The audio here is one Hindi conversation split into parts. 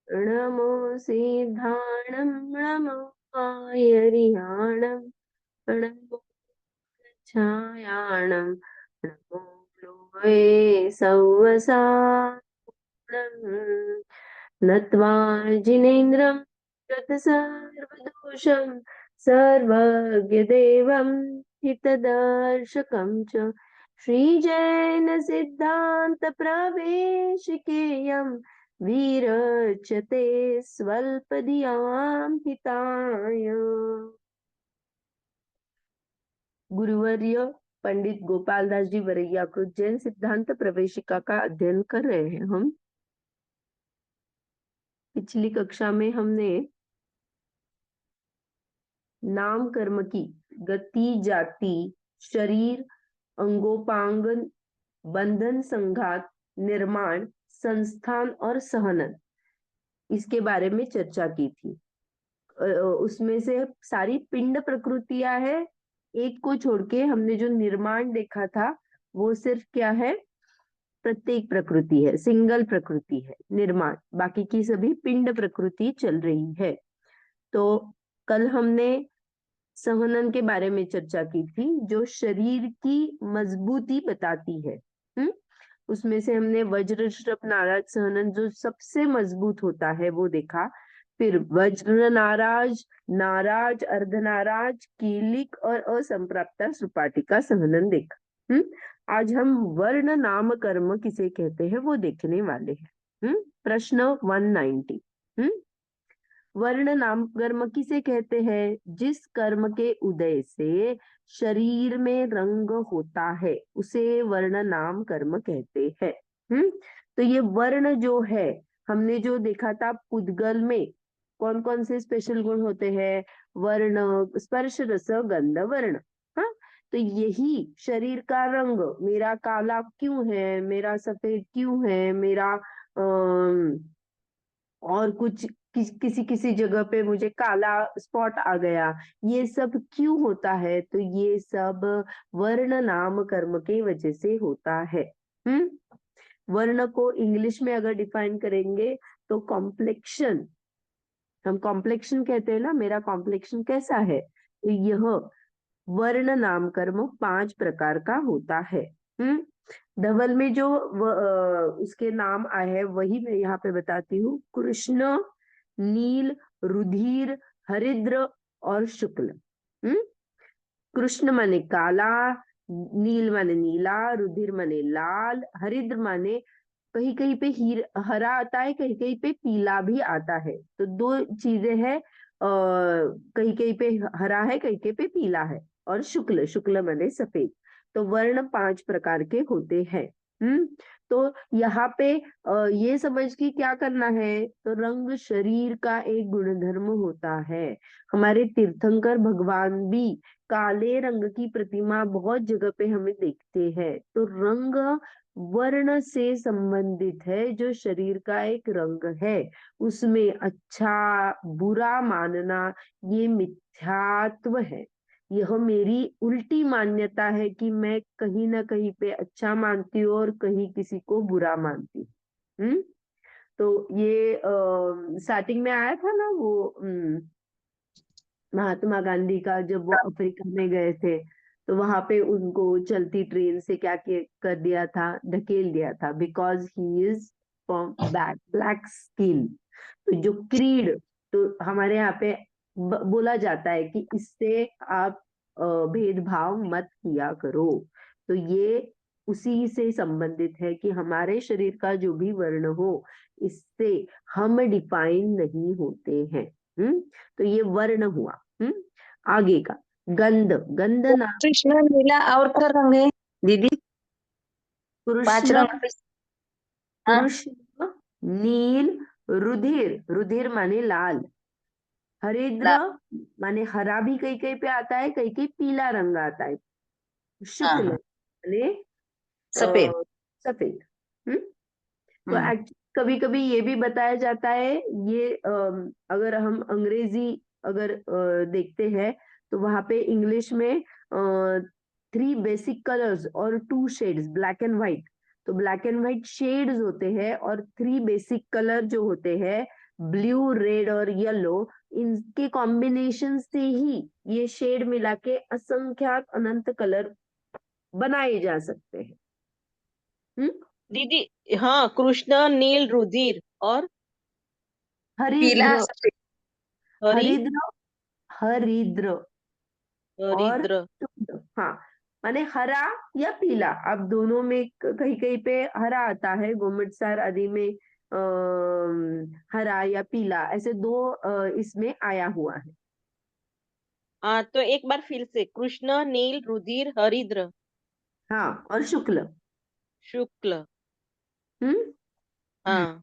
नमो सिद्धाणं नमो आयरियाणं नमो छायाणं नमो लोहे सौवसानं नत्वा जिनेन्द्रं गतसर्वदोषं सर्वज्ञदेवं हितदर्शकं च श्रीजैन सिद्धांत प्रवेशिकेयं विरच्यते स्वल्पधियां हिताय। गुरुवर्य पंडित गोपाल दास जी वरैया को जैन सिद्धांत प्रवेशिका का अध्ययन कर रहे हैं हम। पिछली कक्षा में हमने नाम कर्म की गति, जाति, शरीर, अंगोपांग, बंधन, संघात, निर्माण, संस्थान और सहनन, इसके बारे में चर्चा की थी। उसमें से सारी पिंड प्रकृतियां है, एक को छोड़ के हमने जो निर्माण देखा था वो सिर्फ क्या है, प्रत्येक प्रकृति है, सिंगल प्रकृति है निर्माण, बाकी की सभी पिंड प्रकृति चल रही है। तो कल हमने सहनन के बारे में चर्चा की थी, जो शरीर की मजबूती बताती है। उसमें से हमने वज्र ऋषभ नाराज सहनन जो सबसे मजबूत होता है वो देखा। फिर वज्र नाराज, नाराज, अर्धनाराज, कीलिक और असंप्राप्ता सुपाटिका सहनन देखा। आज हम वर्ण नाम कर्म किसे कहते हैं वो देखने वाले हैं। प्रश्न 190। वर्ण नाम कर्म किसे कहते हैं? जिस कर्म के उदय से शरीर में रंग होता है उसे वर्ण नाम कर्म कहते हैं। तो ये वर्ण जो है, हमने जो देखा था पुद्गल में कौन कौन से स्पेशल गुण होते हैं, वर्ण, स्पर्श, रस, गंध, वर्ण। हाँ, तो यही शरीर का रंग, मेरा काला क्यों है, मेरा सफेद क्यों है, मेरा और कुछ किसी किसी जगह पे मुझे काला स्पॉट आ गया, ये सब क्यों होता है? तो ये सब वर्ण नाम कर्म की वजह से होता है। वर्ण को इंग्लिश में अगर डिफाइन करेंगे तो कॉम्प्लेक्शन, हम कॉम्प्लेक्शन कहते हैं ना, मेरा कॉम्प्लेक्शन कैसा है, तो यह वर्ण नाम कर्म 5 प्रकार का होता है। धवल में जो उसके नाम आए हैं वही मैं यहाँ पे बताती हूँ। कृष्ण, नील, रुधिर, हरिद्र और शुक्ल। कृष्ण माने काला, नील माने नीला, रुधिर माने लाल, हरिद्र माने कहीं कहीं पे हरा आता है, कहीं कहीं पे पीला भी आता है। तो दो चीजें हैं, कहीं कहीं पे हरा है, कहीं कहीं पे पीला है। और शुक्ल, शुक्ल माने सफेद। तो वर्ण 5 प्रकार के होते हैं। तो यहाँ पे ये समझ के क्या करना है, तो रंग शरीर का एक गुणधर्म होता है। हमारे तीर्थंकर भगवान भी काले रंग की प्रतिमा बहुत जगह पे हमें देखते हैं। तो रंग वर्ण से संबंधित है, जो शरीर का एक रंग है। उसमें अच्छा बुरा मानना ये मिथ्यात्व है। यह मेरी उल्टी मान्यता है कि मैं कहीं ना कहीं पे अच्छा मानती हूँ और कहीं किसी को बुरा मानती हूँ। तो ये स्टार्टिंग में आया था ना वो महात्मा गांधी का, जब वो अफ्रीका में गए थे तो वहां पे उनको चलती ट्रेन से क्या कर दिया था, ढकेल दिया था, because he is from black skin. तो जो क्रीड, तो हमारे यहाँ पे बोला जाता है कि इससे आप भेदभाव मत किया करो। तो ये उसी से संबंधित है कि हमारे शरीर का जो भी वर्ण हो, इससे हम डिफाइन नहीं होते हैं। तो ये वर्ण हुआ। आगे का गंध, गंध नाम। कृष्ण, नीला और कौन सा रंग है दीदी? 5 कृष्ण, रंग। हाँ, कृष्ण, नील, रुधिर, रुधिर माने लाल, हरिद्र लाल। माने हरा भी कहीं कहीं पे आता है, कहीं कहीं पीला रंग आता है, हाँ शुक्ल हाँ, माने सफेद। सफेद। तो हम्म। एक्चुअली कभी कभी ये भी बताया जाता है, ये अगर हम अंग्रेजी अगर देखते हैं तो वहां पे इंग्लिश में 3 बेसिक कलर्स और 2 शेड्स, ब्लैक एंड व्हाइट, तो ब्लैक एंड व्हाइट शेड्स होते हैं और 3 बेसिक कलर जो होते हैं, ब्लू, रेड और येलो, इनके कॉम्बिनेशन से ही ये शेड मिला के असंख्यात अनंत कलर बनाए जा सकते हैं। दीदी, हाँ, कृष्ण, नील, रुधिर और पीला हरिद्र, सफेद। हरि हरिद्र, हरिद्र और हरिद्र। शुक्ल। हाँ, माने हरा या पीला, अब दोनों में कहीं कहीं पे हरा आता है, गोमटसार आदि में हरा या पीला, ऐसे दो इसमें आया हुआ है। हाँ, तो एक बार फिर से, कृष्ण, नील, रुधिर, हरिद्र, हाँ, और शुक्ल। शुक्ल। हम्म हाँ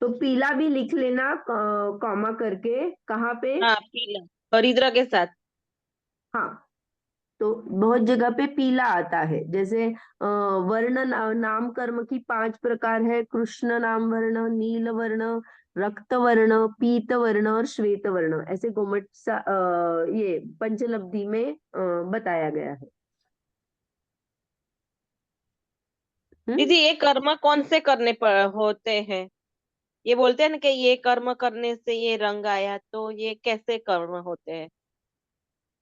तो पीला भी लिख लेना कॉमा करके, कहाँ पे? हाँ, पीला हरिद्र के साथ। हाँ, तो बहुत जगह पे पीला आता है, जैसे वर्ण नाम कर्म की 5 प्रकार है: कृष्ण नाम वर्ण, नील वर्ण, रक्त वर्ण, पीत वर्ण और श्वेत वर्ण, ऐसे ये पंचलब्धि में बताया गया है। दीदी, ये कर्म कौन से करने पर होते हैं? ये बोलते हैं ना कि ये कर्म करने से ये रंग आया, तो ये कैसे कर्म होते हैं?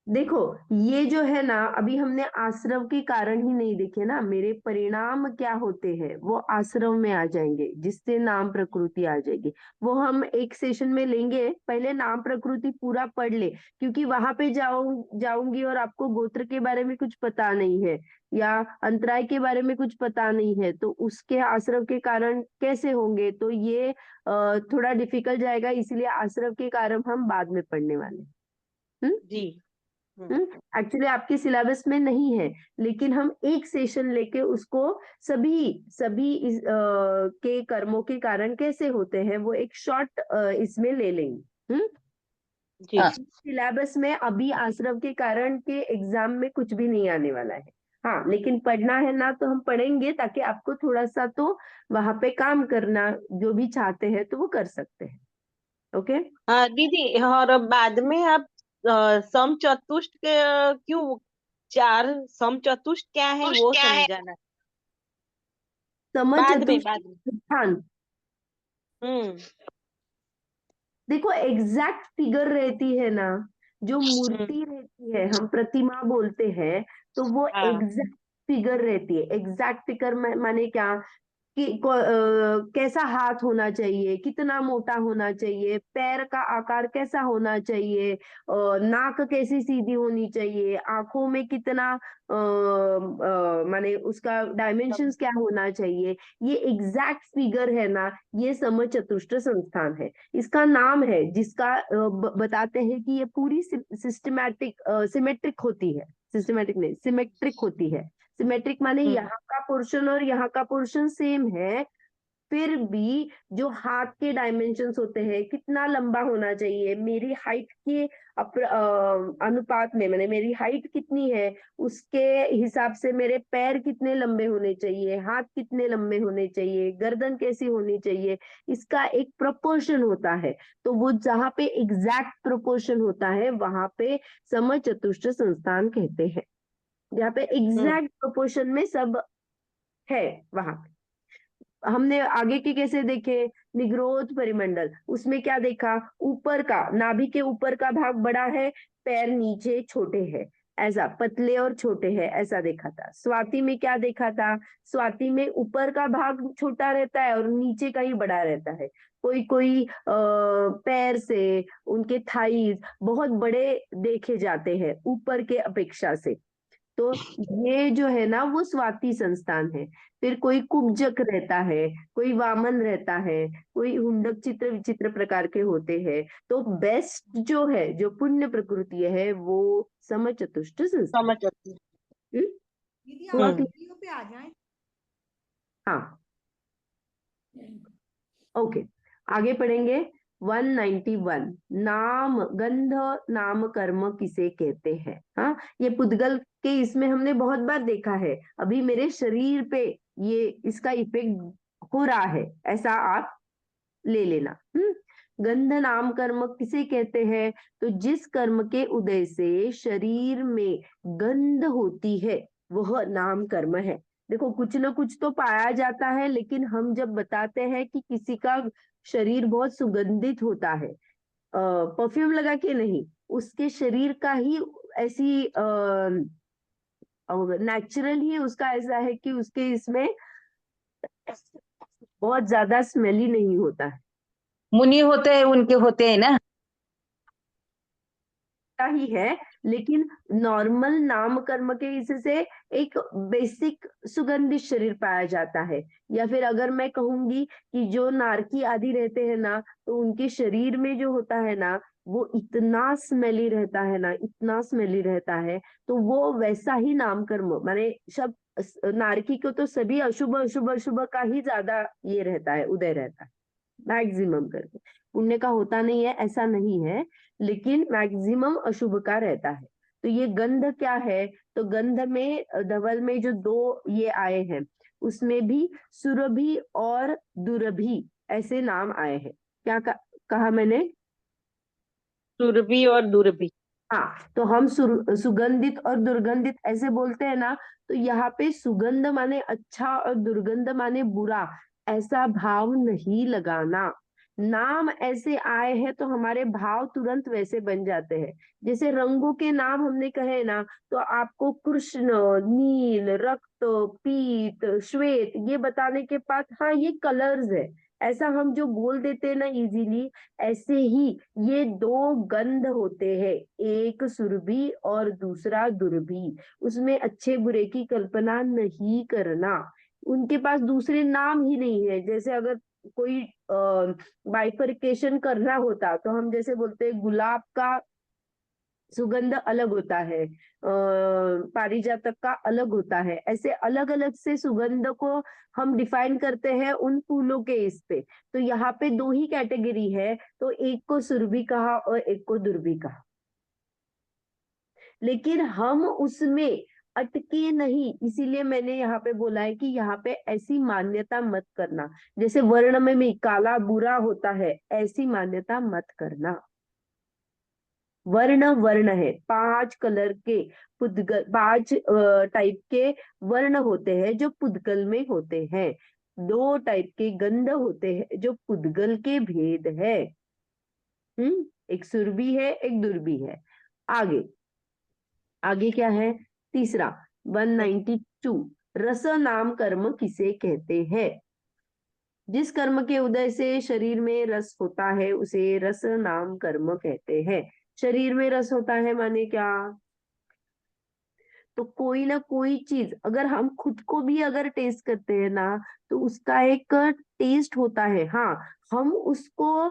देखो, ये जो है ना, अभी हमने आश्रव के कारण ही नहीं देखे ना, मेरे परिणाम क्या होते हैं वो आश्रव में आ जाएंगे, जिससे नाम प्रकृति आ जाएगी। वो हम एक सेशन में लेंगे, पहले नाम प्रकृति पूरा पढ़ ले, क्योंकि वहां पे जाऊंगी और आपको गोत्र के बारे में कुछ पता नहीं है या अंतराय के बारे में कुछ पता नहीं है, तो उसके आश्रव के कारण कैसे होंगे, तो ये थोड़ा डिफिकल्ट जाएगा, इसलिए आश्रव के कारण हम बाद में पढ़ने वाले हैं। जी। एक्चुअली आपके सिलेबस में नहीं है, लेकिन हम एक सेशन लेके उसको सभी सभी के कर्मों के कारण कैसे होते हैं वो एक शॉर्ट इसमें ले लेंगे। जी। सिलेबस में अभी आश्रम के कारण के एग्जाम में कुछ भी नहीं आने वाला है। हाँ, लेकिन पढ़ना है ना, तो हम पढ़ेंगे ताकि आपको थोड़ा सा तो वहां पे काम करना, जो भी चाहते हैं तो वो कर सकते हैं। ओके। हाँ दीदी, और बाद में आप सम चतुष्ट के क्यों, चार सम चतुष्ट क्या है वो क्या है? समझाना। बाद में। समचतुष्टान, हम्म। देखो एग्जैक्ट फिगर रहती है ना, जो हम्म। मूर्ति रहती है, हम प्रतिमा बोलते हैं, तो वो हाँ। एग्जैक्ट फिगर रहती है। एग्जैक्ट फिगर माने क्या कि कैसा हाथ होना चाहिए, कितना मोटा होना चाहिए, पैर का आकार कैसा होना चाहिए, नाक कैसी सीधी होनी चाहिए, आंखों में कितना माने उसका डायमेंशंस क्या होना चाहिए, ये एग्जैक्ट फिगर है ना, ये समचतुष्ट संस्थान है, इसका नाम है, जिसका बताते हैं कि ये पूरी सिस्टमैटिक सिमेट्रिक होती है, सिस्टमैटिक नहीं सिमेट्रिक होती है। सिमेट्रिक माने हम्म। यहाँ का पोर्शन और यहाँ का पोर्शन सेम है, फिर भी जो हाथ के डायमेंशंस होते हैं, कितना लंबा होना चाहिए, मेरी हाइट के अनुपात में, मैंने मेरी हाइट कितनी है उसके हिसाब से मेरे पैर कितने लंबे होने चाहिए, हाथ कितने लंबे होने चाहिए, गर्दन कैसी होनी चाहिए, इसका एक प्रोपोर्शन होता है। तो वो जहाँ पे एग्जैक्ट प्रोपोर्शन होता है वहां पे समचतुष्ट संस्थान कहते हैं, जहाँ पे हम्म। एग्जैक्ट प्रोपोर्शन में सब है। वहां हमने आगे के कैसे देखे, निग्रोध परिमंडल, उसमें क्या देखा, ऊपर का नाभि के ऊपर का भाग बड़ा है, पैर नीचे छोटे हैं, ऐसा पतले और छोटे हैं, ऐसा देखा था। स्वाति में क्या देखा था, स्वाति में ऊपर का भाग छोटा रहता है और नीचे का ही बड़ा रहता है। कोई कोई पैर से उनके थाइज बहुत बड़े देखे जाते हैं ऊपर के अपेक्षा से, तो ये जो है ना वो स्वाति संस्थान है। फिर कोई कुब्जक रहता है, कोई वामन रहता है, कोई हुंडक चित्र विचित्र प्रकार के होते हैं, तो बेस्ट जो है, जो पुण्य प्रकृति है, वो समचतुष्ट संस्थान। समझ सकती हम्म? दीदी हूँ। हुआ आप कि वीडियो पे आ जाएं। हाँ, ओके, आगे पढ़ेंगे। 191, नाम गंध नाम कर्म किसे कहते हैं। हाँ, ये पुद्गल के इसमें हमने बहुत बार देखा है, अभी मेरे शरीर पे ये इसका इफेक्ट हो रहा है, ऐसा आप ले लेना। गंध नाम कर्म किसे कहते हैं, तो जिस कर्म के उदय से शरीर में गंध होती है वह नाम कर्म है। देखो कुछ ना कुछ तो पाया जाता है, लेकिन हम जब बताते हैं कि किसी का शरीर बहुत सुगंधित होता है, परफ्यूम लगा के नहीं, उसके शरीर का ही ऐसी नेचुरल ही उसका ऐसा है कि उसके इसमें बहुत ज्यादा स्मेली नहीं होता है। मुनि होते हैं उनके होते हैं ना। का ही है, लेकिन नॉर्मल नाम कर्म के इससे एक बेसिक सुगंधित शरीर पाया जाता है। या फिर अगर मैं कहूंगी कि जो नारकी आदि रहते हैं ना, तो उनके शरीर में जो होता है ना, वो इतना स्मेली रहता है ना, इतना स्मेली रहता है। तो वो वैसा ही नाम कर्म माने सब, नारकी को तो सभी अशुभ अशुभ अशुभ का ही ज्यादा ये रहता है, उदय रहता है मैक्सिमम करके। पुण्य का होता नहीं है ऐसा नहीं है, लेकिन मैक्सिमम अशुभ का रहता है। तो ये गंध क्या है? तो गंध में धवल में जो दो ये आए हैं, उसमें भी सुरभि और दुरभि ऐसे नाम आए हैं। क्या कहा मैंने? सुरभि और दुर्भि। हाँ, तो हम सुगंधित और दुर्गंधित ऐसे बोलते हैं ना। तो यहाँ पे सुगंध माने अच्छा और दुर्गंध माने बुरा, ऐसा भाव नहीं लगाना। नाम ऐसे आए हैं तो हमारे भाव तुरंत वैसे बन जाते हैं। जैसे रंगों के नाम हमने कहे ना, तो आपको कृष्ण, नील, रक्त, पीत, श्वेत ये बताने के बाद हाँ ये कलर्स है, ऐसा हम जो बोल देते हैं ना इजीली, ऐसे ही ये दो गंध होते हैं, एक सुरभि और दूसरा दुर्भि। उसमें अच्छे बुरे की कल्पना नहीं करना। उनके पास दूसरे नाम ही नहीं है। जैसे अगर कोई बाइफरकेशन करना होता तो हम जैसे बोलते हैं गुलाब का सुगंध अलग होता है, पारिजातक का अलग होता है, ऐसे अलग अलग से सुगंध को हम डिफाइन करते हैं उन फूलों के इस पे। तो यहाँ पे दो ही कैटेगरी है, तो एक को सुरभि कहा और एक को दुर्भि कहा। लेकिन हम उसमें अटके नहीं, इसीलिए मैंने यहाँ पे बोला है कि यहाँ पे ऐसी मान्यता मत करना। जैसे वर्ण में भी काला बुरा होता है, ऐसी मान्यता मत करना। वर्ण वर्ण है, 5 कलर के पुद्गल, 5 टाइप के वर्ण होते हैं जो पुद्गल में होते हैं। 2 टाइप के गंध होते हैं जो पुद्गल के भेद है। एक सुरभि है, एक दुर्भि है। आगे आगे क्या है? तीसरा 192, रस नाम कर्म किसे कहते हैं? जिस कर्म के उदय से शरीर में रस होता है उसे रस नाम कर्म कहते हैं। शरीर में रस होता है माने क्या? तो कोई ना कोई चीज अगर हम खुद को भी अगर टेस्ट करते हैं ना, तो उसका एक टेस्ट होता है। हाँ, हम उसको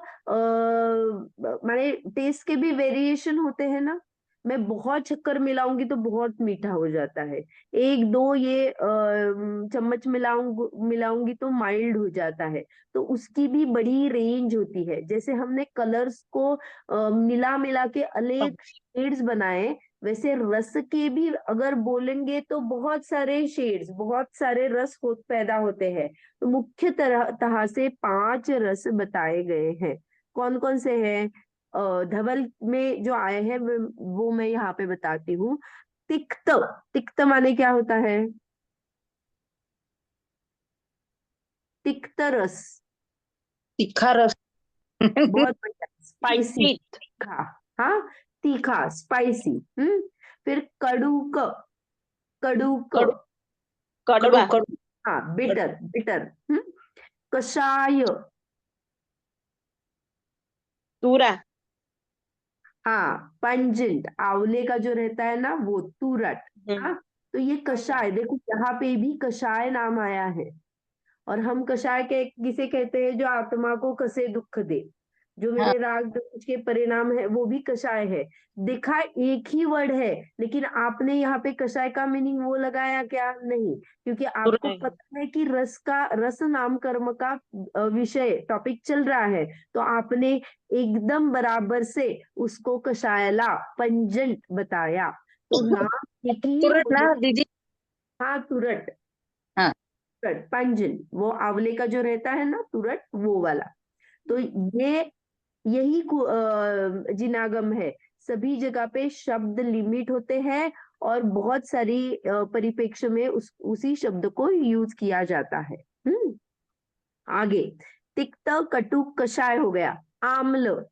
माने टेस्ट के भी वेरिएशन होते हैं ना। मैं बहुत शक्कर मिलाऊंगी तो बहुत मीठा हो जाता है, एक दो ये चम्मच मिलाऊंगी तो माइल्ड हो जाता है। तो उसकी भी बड़ी रेंज होती है। जैसे हमने कलर्स को मिला मिला के अलग शेड्स बनाए, वैसे रस के भी अगर बोलेंगे तो बहुत सारे शेड्स, बहुत सारे रस पैदा होते हैं। तो मुख्य तरह से 5 रस बताए गए हैं। कौन कौन से हैं? धवल में जो आए हैं वो मैं यहाँ पे बताती हूँ। तिक्त, तिक्त माने क्या होता है? तिक्त रस, तीखा रस। बहुत बढ़िया, स्पाइसी, तीत। तीखा। हाँ, तीखा स्पाइसी। फिर कड़ूक, कड़ूक, कड़ू, कड़ू कड़वा। कड़ू। हाँ बिटर, बिटर। कषाय, तूरा। हाँ पंजेंट, आंवले का जो रहता है ना वो, तुरट। हम्म। हाँ, तो ये कषाय, देखो यहाँ पे भी कषाय नाम आया है। और हम कषाय के किसे कहते हैं? जो आत्मा को कसे दुख दे, जो हाँ, मेरे राग द्वेष के परिणाम है, वो भी कषाय है। देखा एक ही वर्ड है, लेकिन आपने यहाँ पे कषाय का मीनिंग वो लगाया क्या? नहीं, क्योंकि आपको तुरा। पता है कि रस नाम कर्म का विषय टॉपिक चल रहा है। तो आपने एकदम बराबर से उसको कषायला, पंजंट बताया। तो नाम एक ही तुरंत ना दीदी। हाँ तुरट, हाँ। तुरट पंजन, वो आंवले का जो रहता है ना तुरट, वो वाला। तो ये यही जिनागम है। सभी जगह पे शब्द लिमिट होते हैं और बहुत सारी परिप्रेक्ष्य में उसी शब्द को यूज किया जाता है। आगे, तिक्त कटु कषाय हो गया। आम्ल,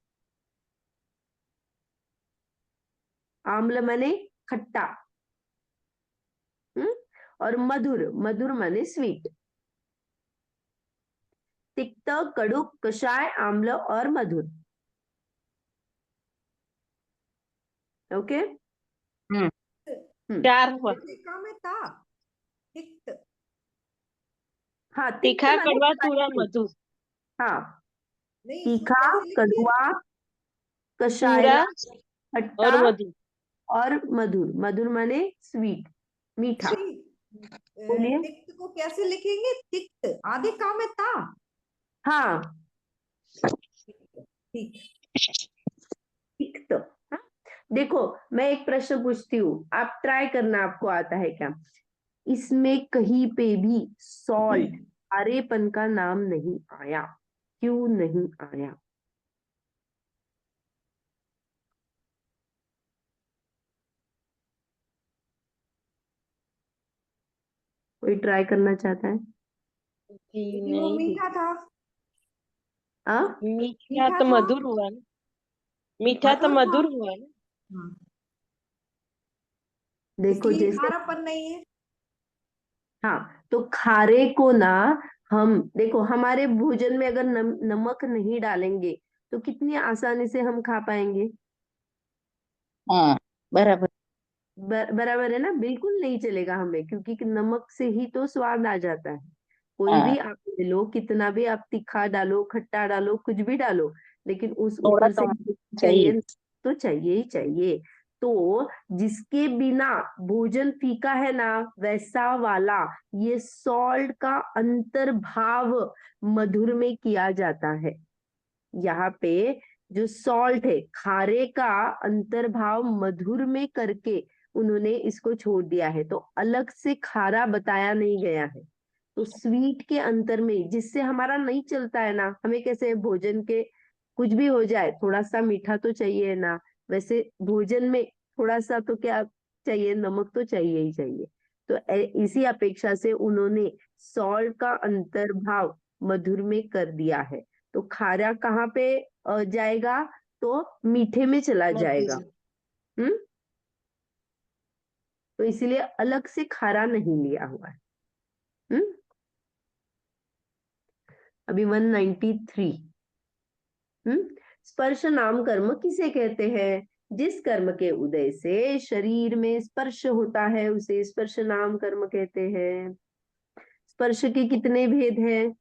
आम्ल माने खट्टा। और मधुर, मधुर माने स्वीट। तिक्त, कड़ू, कषाय, आम्ल और मधुर। ओके। हम्म। चार हुआ। टिक्का में था तिक्त। हाँ, तिक्त तीखा, माने कड़वा, spicy। तुरा, मधुर। हाँ, नहीं, इसको तीखा, कैसे लिखते हैं? कड़वा, तुरा कषायला, और खट्टा मधुर। और मधुर। मधुर माने स्वीट, मीठा। बोलिए। तिक्त को कैसे लिखेंगे? तिक्त आधे का में था। हाँ, ठीक। तिक्त। हाँ? देखो, मैं एक प्रश्न पूछती हूँ, आप ट्राई करना, आपको आता है क्या? इसमें कहीं पे भी सॉल्ट, खारेपन का नाम नहीं आया। क्यों नहीं आया? कोई ट्राई करना चाहता है? क्योंकि वो नहीं, मीठा था। हाँ, मीठा मीठा तो था। मधुर हुआ ना। मीठा तो मधुर था। मधुर हुआ ना। हाँ, देखो इसलिए जैसे, खारापन नहीं है। हाँ, तो खारे को ना, हम देखो हमारे भोजन में अगर नमक नहीं डालेंगे तो कितनी आसानी से हम खा पाएंगे। हाँ, बराबर। बराबर है ना? बिल्कुल नहीं चलेगा हमें, क्योंकि नमक से ही तो स्वाद आ जाता है। कोई हाँ, भी आप ले लो, कितना भी आप तीखा डालो, खट्टा डालो, कुछ भी डालो, लेकिन उस थोड़ा ऊपर से तो चाहिए। चाहिए, तो चाहिए ही चाहिए। तो जिसके बिना भोजन फीका है ना, वैसा वाला ये सॉल्ट का अंतर्भाव मधुर में किया जाता है। यहाँ पे जो सॉल्ट है, खारे का अंतर्भाव मधुर में करके उन्होंने इसको छोड़ दिया है, तो अलग से खारा बताया नहीं गया है। तो स्वीट के अंतर में, जिससे हमारा नहीं चलता है ना, हमें कैसे भोजन के कुछ भी हो जाए, थोड़ा सा मीठा तो चाहिए ना, वैसे भोजन में थोड़ा सा तो क्या चाहिए, नमक तो चाहिए ही चाहिए। तो इसी अपेक्षा से उन्होंने सॉल्ट का अंतर्भाव मधुर में कर दिया है। तो खारा कहाँ पे जाएगा? तो मीठे में चला जाएगा। हम्म। तो इसलिए अलग से खारा नहीं लिया हुआ है। हम्म। अभी 193। स्पर्श नाम कर्म किसे कहते हैं? जिस कर्म के उदय से शरीर में स्पर्श होता है उसे स्पर्श नाम कर्म कहते हैं। स्पर्श के कितने भेद हैं?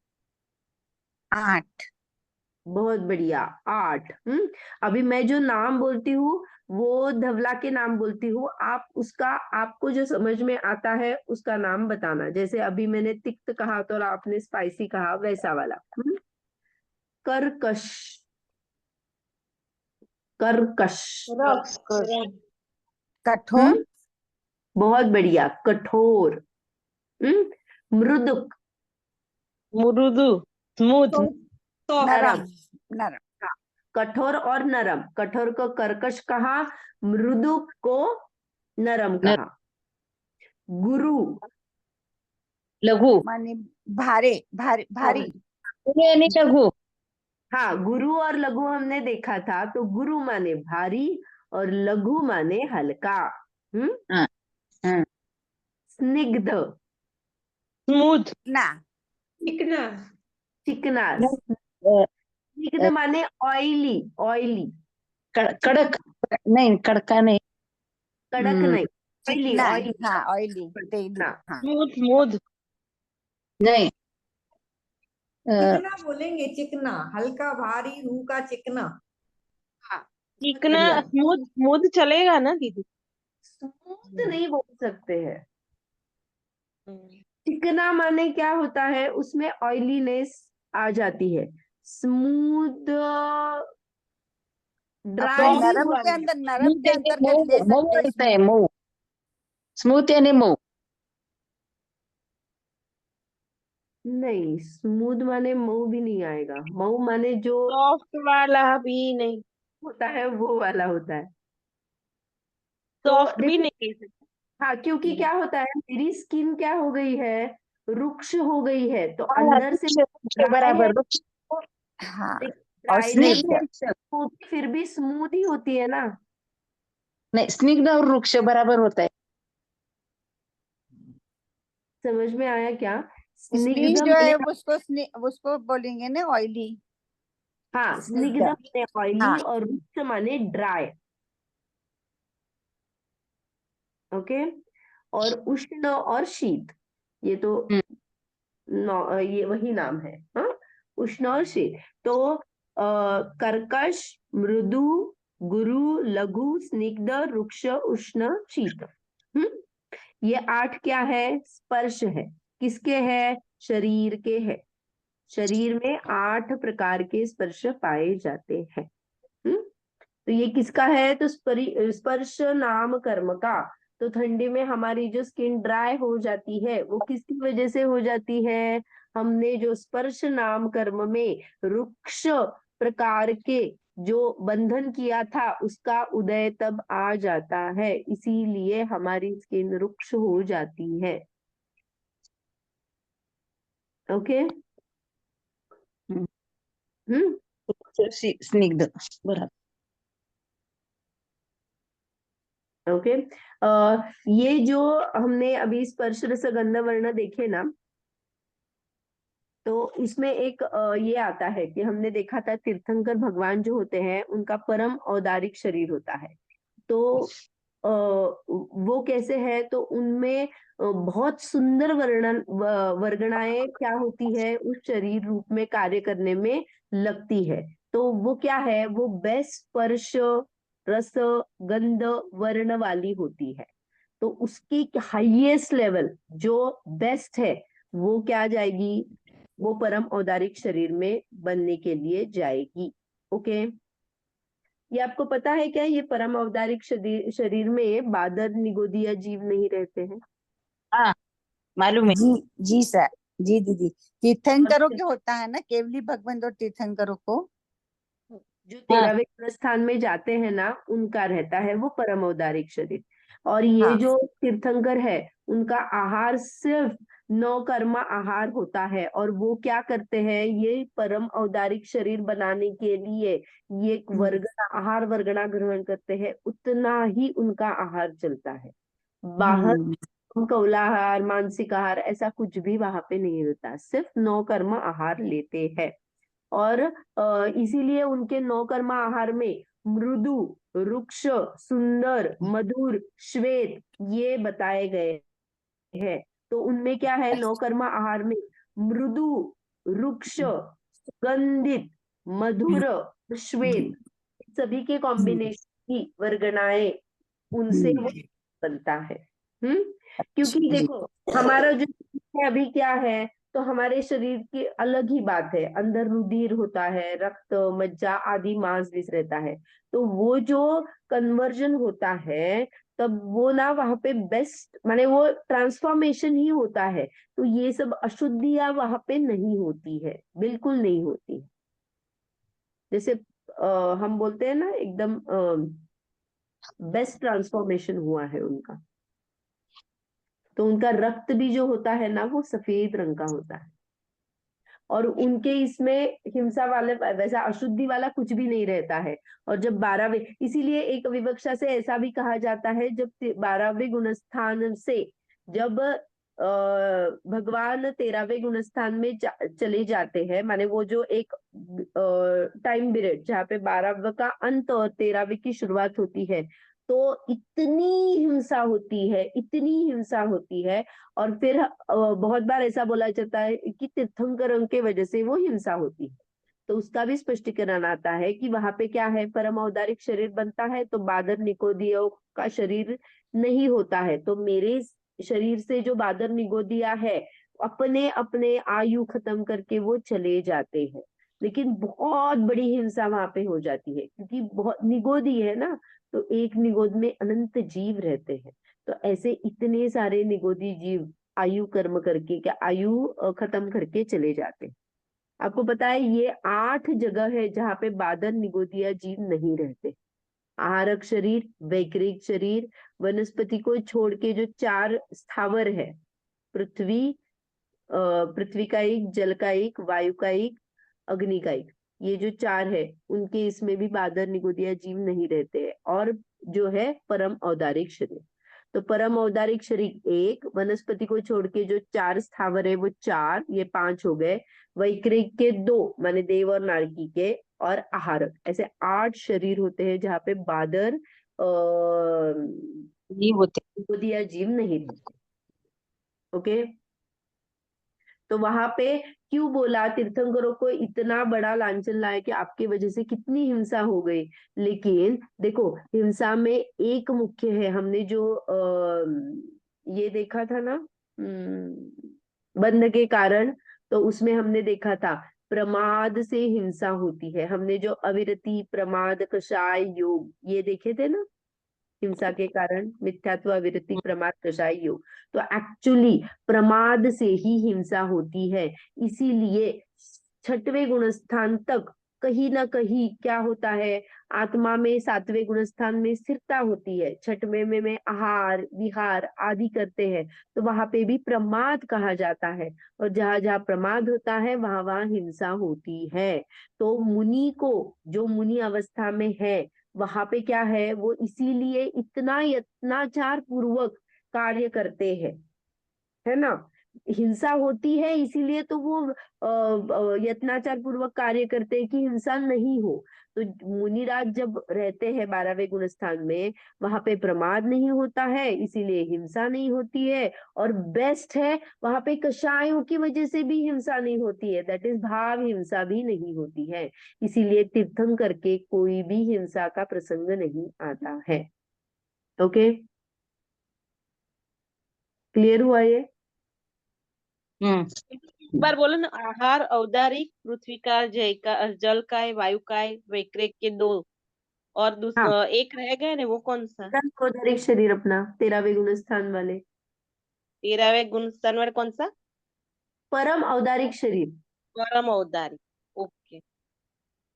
8। बहुत बढ़िया, 8। अभी मैं जो नाम बोलती हूँ वो धवला के नाम बोलती हूँ, आप उसका, आपको जो समझ में आता है उसका नाम बताना। जैसे अभी मैंने तिक्त कहा तो आपने स्पाइसी कहा, वैसा वाला। कर्कश, कर्कश। रस, कठोर। हम्म बहुत बढ़िया, कठोर। मृदुक, मृदु, स्मूथ। नरम। नरम। नरम। हाँ, कठोर और नरम। कठोर को कर्कश कहा, मृदु को नरम न- कहा। गुरु, लघु माने भारे, भारी, भारी। यानी लघु। हाँ, गुरु और लघु हमने देखा था, तो गुरु माने भारी और लघु माने हल्का। हम्म। हाँ, हाँ। स्निग्ध, स्मूथ, ना। चिकना। चिकना। न- अ, स्निग्ध अ, माने ऑयली, ऑयली। कड़क। नहीं, कड़का नहीं। कड़क हम्म, नहीं, ऑयली, चिकना। ऑयली। हाँ, ऑयली, तेली। ना, हाँ। Smooth, smooth. नहीं। अ, चिकना बोलेंगे, चिकना। हल्का, भारी, रूह का चिकना। हाँ, बहुत चिकना, बढ़िया। स्मूथ, स्मूथ चलेगा ना दीदी? स्मूथ नहीं बोल सकते हैं। हम्म। चिकना माने क्या होता है, उसमें ऑयलीनेस आ जाती है। स्मूथ, अपने ड्राई भी नरम बोल, के अंदर, नरम स्मूथ के यानी अंतर्गत ले मऊ, मऊ सकते हैं रहता है, स्मूथ। मऊ। स्मूथ यानी मऊ। नहीं, स्मूथ माने मऊ भी नहीं आएगा। मऊ माने जो सॉफ्ट वाला भी नहीं। होता है वो वाला होता है। तो सॉफ्ट भी देखो, नहीं कह सकते। हाँ, क्योंकि क्या होता है, मेरी स्किन क्या हो गई है, रुक्ष हो गई है, तो अंदर से ड्राई है, बराबर वृक्ष। हाँ, और ड्राइनेस है, स्निग्ध, फिर भी स्मूथ ही होती है ना। नहीं स्निग्ध और वृक्ष बराबर होता है। समझ में आया क्या? स्नीज स्निग्ध जो माने, है उसको बोलेंगे ना ऑयली। हाँ, स्निग्ध स्निग्ध, माने ऑयली हाँ। और रुक्ष माने ड्राई। ओके। और उष्ण और शीत, ये तो ये वही नाम है। हाँ, उष्ण और शीत। तो कर्कश, मृदु, गुरु, लघु, स्निग्ध, रुक्ष, उष्ण, शीत। ये 8 क्या है? स्पर्श है। किसके है? शरीर के है। शरीर में 8 प्रकार के स्पर्श पाए जाते हैं। तो ये किसका है? तो स्पर्श नाम कर्म का। तो ठंडी में हमारी जो स्किन ड्राई हो जाती है, वो किसकी वजह से हो जाती है? हमने जो स्पर्श नाम कर्म में रुक्ष प्रकार के जो बंधन किया था, उसका उदय तब आ जाता है, इसीलिए हमारी स्किन रुक्ष हो जाती है। ओके। हम्म। स्निग्ध, बराबर। ओके। ये जो हमने अभी स्पर्श रस गंध वर्ण देखे ना, तो इसमें एक ये आता है कि हमने देखा था तीर्थंकर भगवान जो होते हैं, उनका परम औदारिक शरीर होता है। तो वो कैसे है? तो उनमें बहुत सुंदर वर्गणाएं क्या होती है, उस शरीर रूप में कार्य करने में लगती है। तो वो क्या है? वो बेस्ट स्पर्श रस गंध वर्ण वाली होती है। तो उसकी हाईएस्ट लेवल जो बेस्ट है, वो क्या जाएगी? वो परम औदारिक शरीर में बनने के लिए जाएगी। ओके। ये आपको पता है क्या? ये परम औदारिक शरीर में बादर निगोदिया जीव नहीं रहते हैं। हाँ, मालूम है। जी जी सर, जी दीदी। तीर्थंकरों के होता है ना, केवली भगवंत और तीर्थंकरों को। जो हाँ, 13वें गुण स्थान में जाते हैं ना, उनका रहता है वो परम औदारिक शरीर। और ये हाँ। जो तीर्थंकर है, उनका आहार सिर्फ 9 कर्मा आहार होता है। और वो क्या करते हैं? ये परम औदारिक शरीर बनाने के लिए ये वर्गना आहार वर्गना ग्रहण करते हैं, उतना ही उनका आहार चलता है। बाहर कौलाहार, मानसिक आहार, ऐसा कुछ भी वहां पे नहीं होता, सिर्फ 9 कर्म आहार लेते हैं। और इसीलिए उनके 9 कर्म आहार में मृदु, रुक्ष, सुंदर, मधुर, श्वेत ये बताए गए हैं। तो उनमें क्या है? 9 कर्म आहार में मृदु, रुक्ष, सुगंधित, मधुर, श्वेत, सभी के कॉम्बिनेशन की वर्गणाएं उनसे वो बनता है। क्योंकि देखो, हमारा जो है अभी क्या है, तो हमारे शरीर की अलग ही बात है। अंदर रुधिर होता है, रक्त, मज्जा आदि मांस भी रहता है। तो वो जो कन्वर्जन होता है, तब वो ना वहां पे बेस्ट माने वो ट्रांसफॉर्मेशन ही होता है। तो ये सब अशुद्धियां वहां पे नहीं होती है, बिल्कुल नहीं होती। जैसे हम बोलते हैं ना, एकदम बेस्ट ट्रांसफॉर्मेशन हुआ है उनका। तो उनका रक्त भी जो होता है ना, वो सफेद रंग का होता है। और उनके इसमें हिंसा वाले वैसा अशुद्धि वाला कुछ भी नहीं रहता है। और जब 12वें, इसीलिए एक विवक्षा से ऐसा भी कहा जाता है, जब 12वें गुणस्थान से जब भगवान 13वें गुणस्थान में चले जाते हैं, माने वो जो एक टाइम पीरियड जहाँ पे 12वें का अंत और 13वें की शुरुआत होती है, तो इतनी हिंसा होती है, इतनी हिंसा होती है। और फिर बहुत बार ऐसा बोला जाता है कि तीर्थंकरों के वजह से वो हिंसा होती है। तो उसका भी स्पष्टीकरण आता है कि वहां पे क्या है, परम औदारिक शरीर बनता है, तो बादर निगोदियों का शरीर नहीं होता है। तो मेरे शरीर से जो बादर निगोदिया है, अपने अपने आयु खत्म करके वो चले जाते हैं। लेकिन बहुत बड़ी हिंसा वहां पे हो जाती है, क्योंकि बहुत निगोदी है ना, तो एक निगोद में अनंत जीव रहते हैं। तो ऐसे इतने सारे निगोदी जीव आयु कर्म करके, क्या आयु खत्म करके चले जाते हैं। आपको पता है ये 8 जगह है जहाँ पे बादर निगोदिया जीव नहीं रहते। आहारक शरीर, वैक्रिक शरीर, वनस्पति को छोड़ के जो 4 स्थावर है, पृथ्वी, पृथ्वी का एक, जल का एक, वायु का एक, अग्नि का एक, ये जो 4 है उनके इसमें भी बादर निगोदिया जीव नहीं रहते हैं। और जो है परम औदारिक शरीर, तो परम औदारिक शरीर एक, वनस्पति को छोड़ के जो 4 स्थावर है वो 4, ये 5 हो गए, वैक्रिक के 2 माने देव और नारकी के, और आहारक, ऐसे 8 शरीर होते हैं जहाँ पे बादर ये होते निगोदिया जीव नहीं रहते। ओके, तो वहां पे क्यों बोला तीर्थंकरों को इतना बड़ा लांछन लाया कि आपकी वजह से कितनी हिंसा हो गई। लेकिन देखो, हिंसा में एक मुख्य है, हमने जो ये देखा था ना, बंध के कारण, तो उसमें हमने देखा था प्रमाद से हिंसा होती है। हमने जो अविरति, प्रमाद, कषाय योग ये देखे थे ना, हिंसा के कारण मिथ्यात्व, अविरति, प्रमाद, कषाय योग। तो एक्चुअली प्रमाद से ही हिंसा होती है। इसीलिए 6वें गुणस्थान तक कहीं ना कहीं क्या होता है, आत्मा में 7वें गुणस्थान में स्थिरता होती है, 6वें में आहार विहार आदि करते हैं, तो वहां पे भी प्रमाद कहा जाता है। और जहां जहां प्रमाद होता है वहां वहां हिंसा होती है। तो मुनि को, जो मुनि अवस्था में है, वहां पे क्या है, वो इसीलिए इतना यत्नाचार पूर्वक कार्य करते हैं, है ना। हिंसा होती है इसीलिए तो वो यत्नाचार पूर्वक कार्य करते हैं कि हिंसा नहीं हो। तो मुनिराज जब रहते हैं 12वें गुणस्थान में, वहां पे प्रमाद नहीं होता है, इसीलिए हिंसा नहीं होती है। और बेस्ट है, वहां पे कषायों की वजह से भी हिंसा नहीं होती है, दैट इज भाव हिंसा भी नहीं होती है। इसीलिए तीर्थंकर के कोई भी हिंसा का प्रसंग नहीं आता है। ओके, क्लियर हुआ ये? एक बार बोलो ना, आहार, औदारिक, पृथ्वी का, जय का, जल का है, वायु का है, वैक्रिक के 2, और हाँ, दूसरा एक रह गए ना, वो कौन सा? औदारिक शरीर अपना 13वें गुणस्थान वाले, 13वें गुण स्थान कौन सा? परम औदारिक शरीर। परम औदारिक। ओके।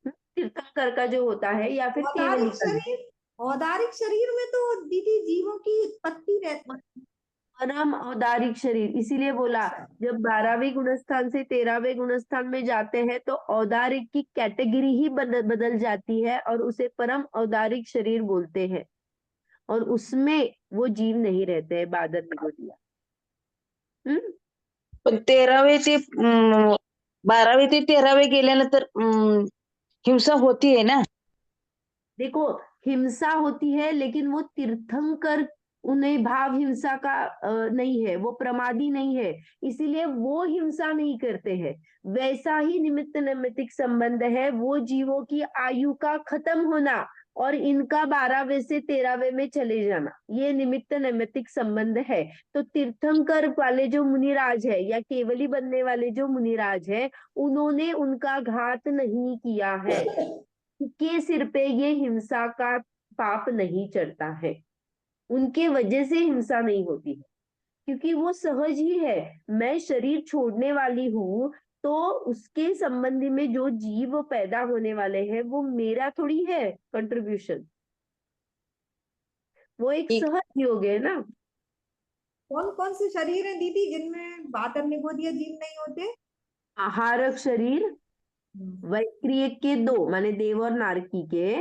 तीर्थंकर का जो होता है, या फिर केवली औदारिक का जो, शरीर, औदारिक शरीर में तो दीदी जीवों की उत्पत्ति रहती परम औदारिक शरीर, इसीलिए बोला है। जब 12वें गुणस्थान से 13वें गुणस्थान में जाते हैं तो औदारिक की कैटेगरी ही बदल जाती है, और उसे परम औदारिक शरीर बोलते हैं। और उसमें वो जीव नहीं रहते हैं, बादर निगोदिया। पण 12वे ते 13वे गेल्यानंतर हिंसा होती है ना। देखो, हिंसा होती है, लेकिन वो तीर्थंकर, उन्हें भाव हिंसा का नहीं है, वो प्रमादी नहीं है, इसीलिए वो हिंसा नहीं करते हैं। वैसा ही निमित्त नैमित्तिक संबंध है, वो जीवों की आयु का खत्म होना और इनका 12वें से 13वें में चले जाना, ये निमित्त नैमित्तिक संबंध है। तो तीर्थंकर वाले जो मुनिराज है, या केवली बनने वाले जो मुनिराज है, उन्होंने उनका घात नहीं किया है, के सिर पे ये हिंसा का पाप नहीं चढ़ता है, उनके वजह से हिंसा नहीं होती है, क्योंकि वो सहज ही है। मैं शरीर छोड़ने वाली हूँ, तो उसके संबंधी में जो जीव पैदा होने वाले हैं वो मेरा थोड़ी है कंट्रीब्यूशन, वो एक ठीक। सहज योग है ना। कौन कौन से शरीर हैं दीदी जिनमें बादर निगोदिया जीव नहीं होते? आहारक शरीर, वैक्रिय के 2 माने देव और नारकी के,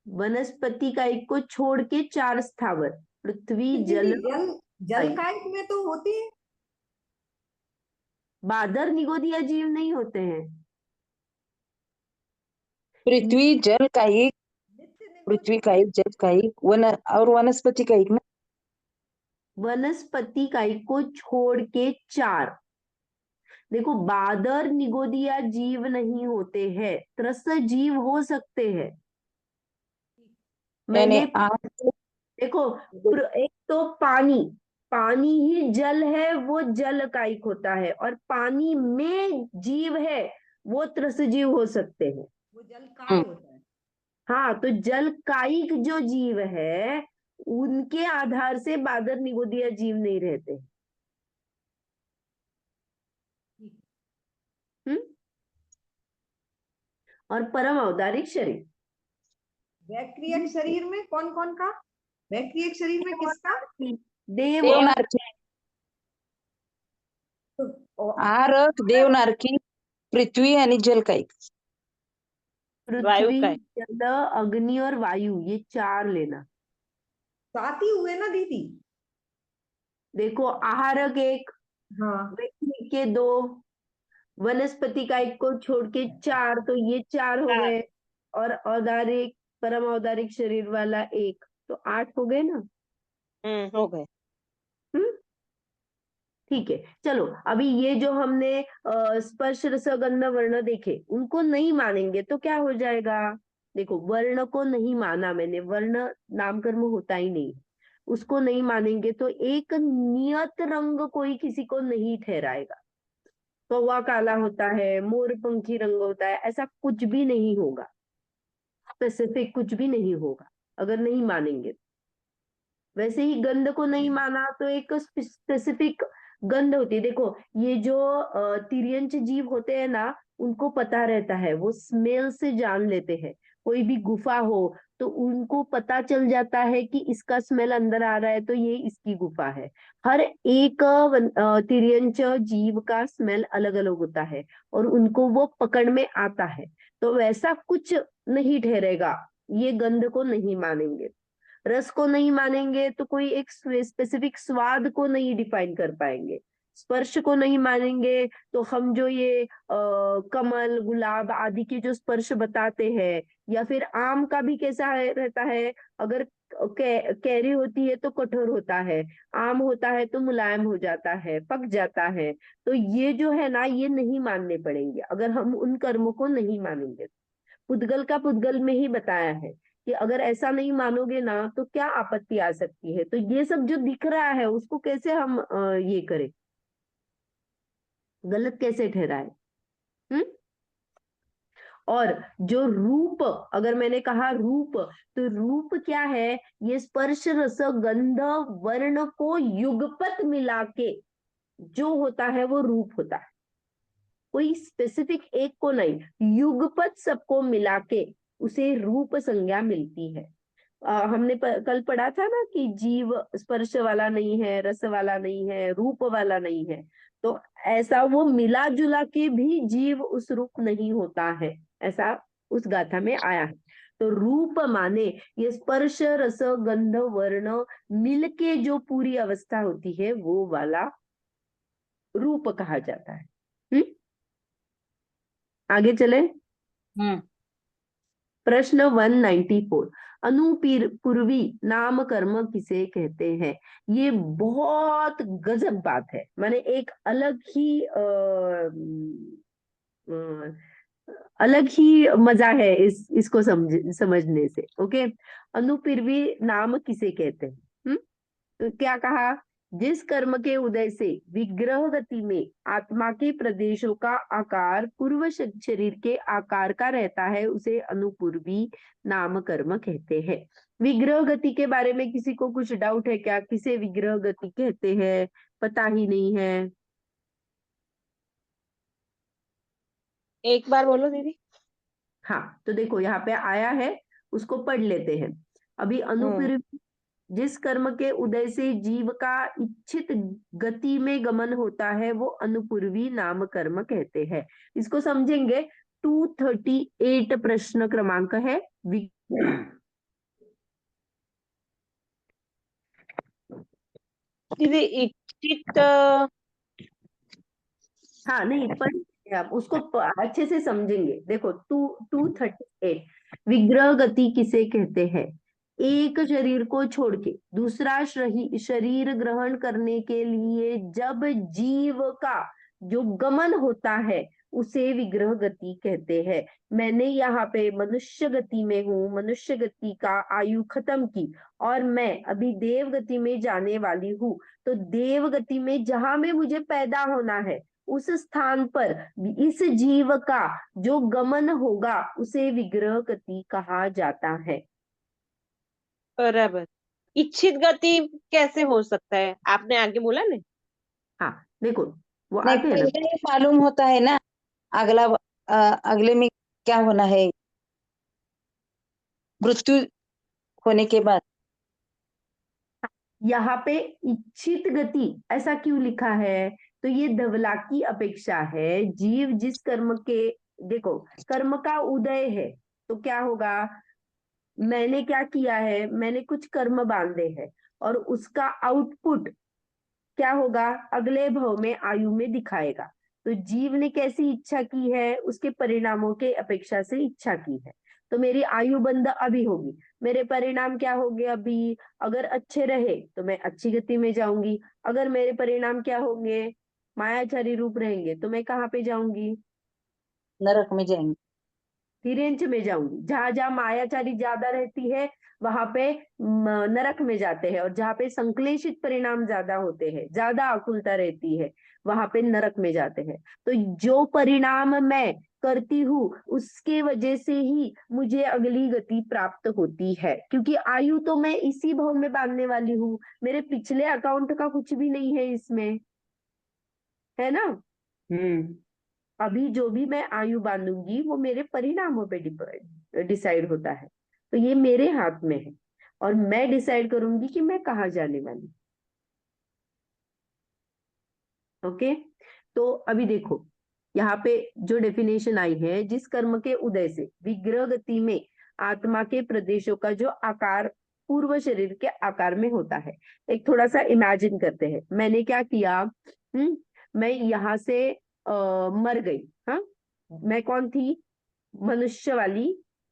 वनस्पति का एक को छोड़ के 4 स्थावर, पृथ्वी, दीदी जल, जल, जल कायिक में तो होती है। बादर निगोदिया जीव नहीं होते हैं। पृथ्वी जल का एक, नित्य पृथ्वी निगोदिया का एक, जल का एक, और वनस्पति का एक ना। वनस्पति का एक को छोड़ के 4। देखो, बादर निगोदिया जीव नहीं होते हैं, त्रस जीव हो सकते हैं। यानी मैंने देखो, एक तो पानी, पानी ही जल है, वो जल कायिक होता है, और पानी में जीव है, वो त्रस जीव हो सकते हैं। वो जल काय होता है। हाँ, तो जल कायिक जो जीव है, उनके आधार से बादर निगोदिया जीव नहीं रहते। हम्म। और परम औदारिक शरीर, वैक्रियक शरीर में कौन कौन का? वैक्रिय एक शरीर में किसका? देव और देवनारकी, और आहारक देवनारकी, पृथ्वी आणि जल का एक। वायु पृथ्वी, का है। जल, अग्नि और वायु, ये 4 लेना। 7 ही हुए ना दीदी? देखो, आहारक 1, हाँ व्यक्ति के 2, वनस्पति का 1 को छोड़ के 4, तो ये 4 हो 4। गए। और औदारिक, परम औदारिक शरीर वाला 1, तो 8 हो गए ना। हो गए। हम्म ठीक है, चलो अभी ये जो हमने स्पर्श रस गंध वर्ण देखे, उनको नहीं मानेंगे तो क्या हो जाएगा। देखो, वर्ण को नहीं माना मैंने, वर्ण नामकर्म होता ही नहीं, उसको नहीं मानेंगे तो एक नियत रंग कोई किसी को नहीं ठहराएगा। कौवा काला होता है, मोर पंखी रंग होता है, ऐसा कुछ भी नहीं होगा, स्पेसिफिक कुछ भी नहीं होगा अगर नहीं मानेंगे। वैसे ही गंध को नहीं माना तो एक स्पेसिफिक गंध होती है। देखो, ये जो तिर्यंच जीव होते हैं ना, उनको पता रहता है, वो स्मेल से जान लेते हैं। कोई भी गुफा हो तो उनको पता चल जाता है कि इसका स्मेल अंदर आ रहा है तो ये इसकी गुफा है। हर एक तिर्यंच जीव का स्मेल अलग अलग होता है और उनको वो पकड़ में आता है। तो वैसा कुछ नहीं ठहरेगा, ये गंध को नहीं मानेंगे। रस को नहीं मानेंगे तो कोई एक स्पेसिफिक स्वाद को नहीं डिफाइन कर पाएंगे। स्पर्श को नहीं मानेंगे तो हम जो ये कमल, गुलाब आदि के जो स्पर्श बताते हैं, या फिर आम का भी कैसा रहता है, अगर कैरी होती है तो कठोर होता है, आम होता है तो मुलायम हो जाता है, पक जाता है। तो ये जो है ना, ये नहीं मानने पड़ेंगे अगर हम उन कर्मों को नहीं मानेंगे। पुद्गल का पुद्गल में ही बताया है कि अगर ऐसा नहीं मानोगे ना तो क्या आपत्ति आ सकती है। तो ये सब जो दिख रहा है उसको कैसे हम ये करें, गलत कैसे ठहराए। हम्म और जो रूप, अगर मैंने कहा रूप, तो रूप क्या है, ये स्पर्श रस गंध वर्ण को युगपत मिला के जो होता है वो रूप होता है। कोई स्पेसिफिक एक को नहीं, युगपत सबको मिला के उसे रूप संज्ञा मिलती है। हमने कल पढ़ा था ना कि जीव स्पर्श वाला नहीं है, रस वाला नहीं है, रूप वाला नहीं है। तो ऐसा वो मिला जुला के भी जीव उस रूप नहीं होता है, ऐसा उस गाथा में आया है। तो रूप माने ये स्पर्श रस गंध वर्ण मिलके जो पूरी अवस्था होती है वो वाला रूप कहा जाता है। आगे चले। प्रश्न 194, अनुपूर्वी नाम कर्म किसे कहते हैं। ये बहुत गजब बात है, माने एक अलग ही मजा है इसको समझने से। ओके, अनुपूर्वी नाम किसे कहते हैं। तो क्या कहा, जिस कर्म के उदय से विग्रह गति में आत्मा के प्रदेशों का आकार पूर्व शरीर के आकार का रहता है उसे अनुपूर्वी नाम कर्म कहते हैं। विग्रह गति के बारे में किसी को कुछ डाउट है क्या, किसे विग्रह गति कहते हैं, पता ही नहीं है। एक बार बोलो दीदी। हाँ, तो देखो यहाँ पे आया है, उसको पढ़ लेते हैं। अभी अनुपूर्वी, जिस कर्म के उदय से जीव का इच्छित गति में गमन होता है वो अनुपूर्वी नाम कर्म कहते हैं। इसको समझेंगे। 238 प्रश्न क्रमांक है। दीदी इच्छित हाँ, नहीं पर आप उसको अच्छे से समझेंगे। देखो, 238 विग्रह गति किसे कहते हैं। एक शरीर को छोड़ के दूसरा शरीर ग्रहण करने के लिए जब जीव का जो गमन होता है उसे विग्रह गति कहते हैं। मैंने यहाँ पे मनुष्य गति में हूँ, मनुष्य गति का आयु खत्म की और मैं अभी देव गति में जाने वाली हूँ। तो देव गति में जहां में मुझे पैदा होना है उस स्थान पर इस जीव का जो गमन होगा उसे विग्रह गति कहा जाता है। बराबर। इच्छित गति कैसे हो सकता है, आपने आगे बोला ना। हाँ, देखो वो नहीं, आते हैं ना। पहले ही मालूम होता है ना अगला अगले में क्या होना है मृत्यु होने के बाद। यहाँ पे इच्छित गति ऐसा क्यों लिखा है? तो ये धवला की अपेक्षा है। जीव जिस कर्म के, देखो कर्म का उदय है तो क्या होगा, मैंने क्या किया है, मैंने कुछ कर्म बांधे हैं और उसका आउटपुट क्या होगा, अगले भव में आयु में दिखाएगा। तो जीव ने कैसी इच्छा की है, उसके परिणामों के अपेक्षा से इच्छा की है। तो मेरी आयु बंध अभी होगी, मेरे परिणाम क्या होंगे अभी, अगर अच्छे रहे तो मैं अच्छी गति में जाऊंगी, अगर मेरे परिणाम क्या होंगे, मायाचारी रूप रहेंगे तो मैं कहाँ पे जाऊंगी, नरक में जाएंगे। तिरेंच में जाऊंगी। जहां जहां मायाचारी ज्यादा रहती है वहां पे नरक में जाते हैं, और जहां पे संश्लेषित परिणाम ज्यादा होते हैं, ज्यादा आकुलता रहती है, वहां पे नरक में जाते हैं। तो जो परिणाम मैं करती हूँ उसके वजह से ही मुझे अगली गति प्राप्त होती है, क्योंकि आयु तो मैं इसी भव में बांधने वाली हूँ, मेरे पिछले अकाउंट का कुछ भी नहीं है इसमें, है ना। अभी जो भी मैं आयु बांधूंगी वो मेरे परिणामों पे डिसाइड होता है। तो ये मेरे हाथ में है और मैं डिसाइड करूंगी कि मैं कहाँ जाने वाली। ओके, तो अभी देखो यहाँ पे जो डेफिनेशन आई है, जिस कर्म के उदय से विग्रह गति में आत्मा के प्रदेशों का जो आकार पूर्व शरीर के आकार में होता है। एक थोड़ा सा इमेजिन करते हैं, मैंने क्या किया, मैं यहाँ से मर गई। हाँ, मैं कौन थी, मनुष्य वाली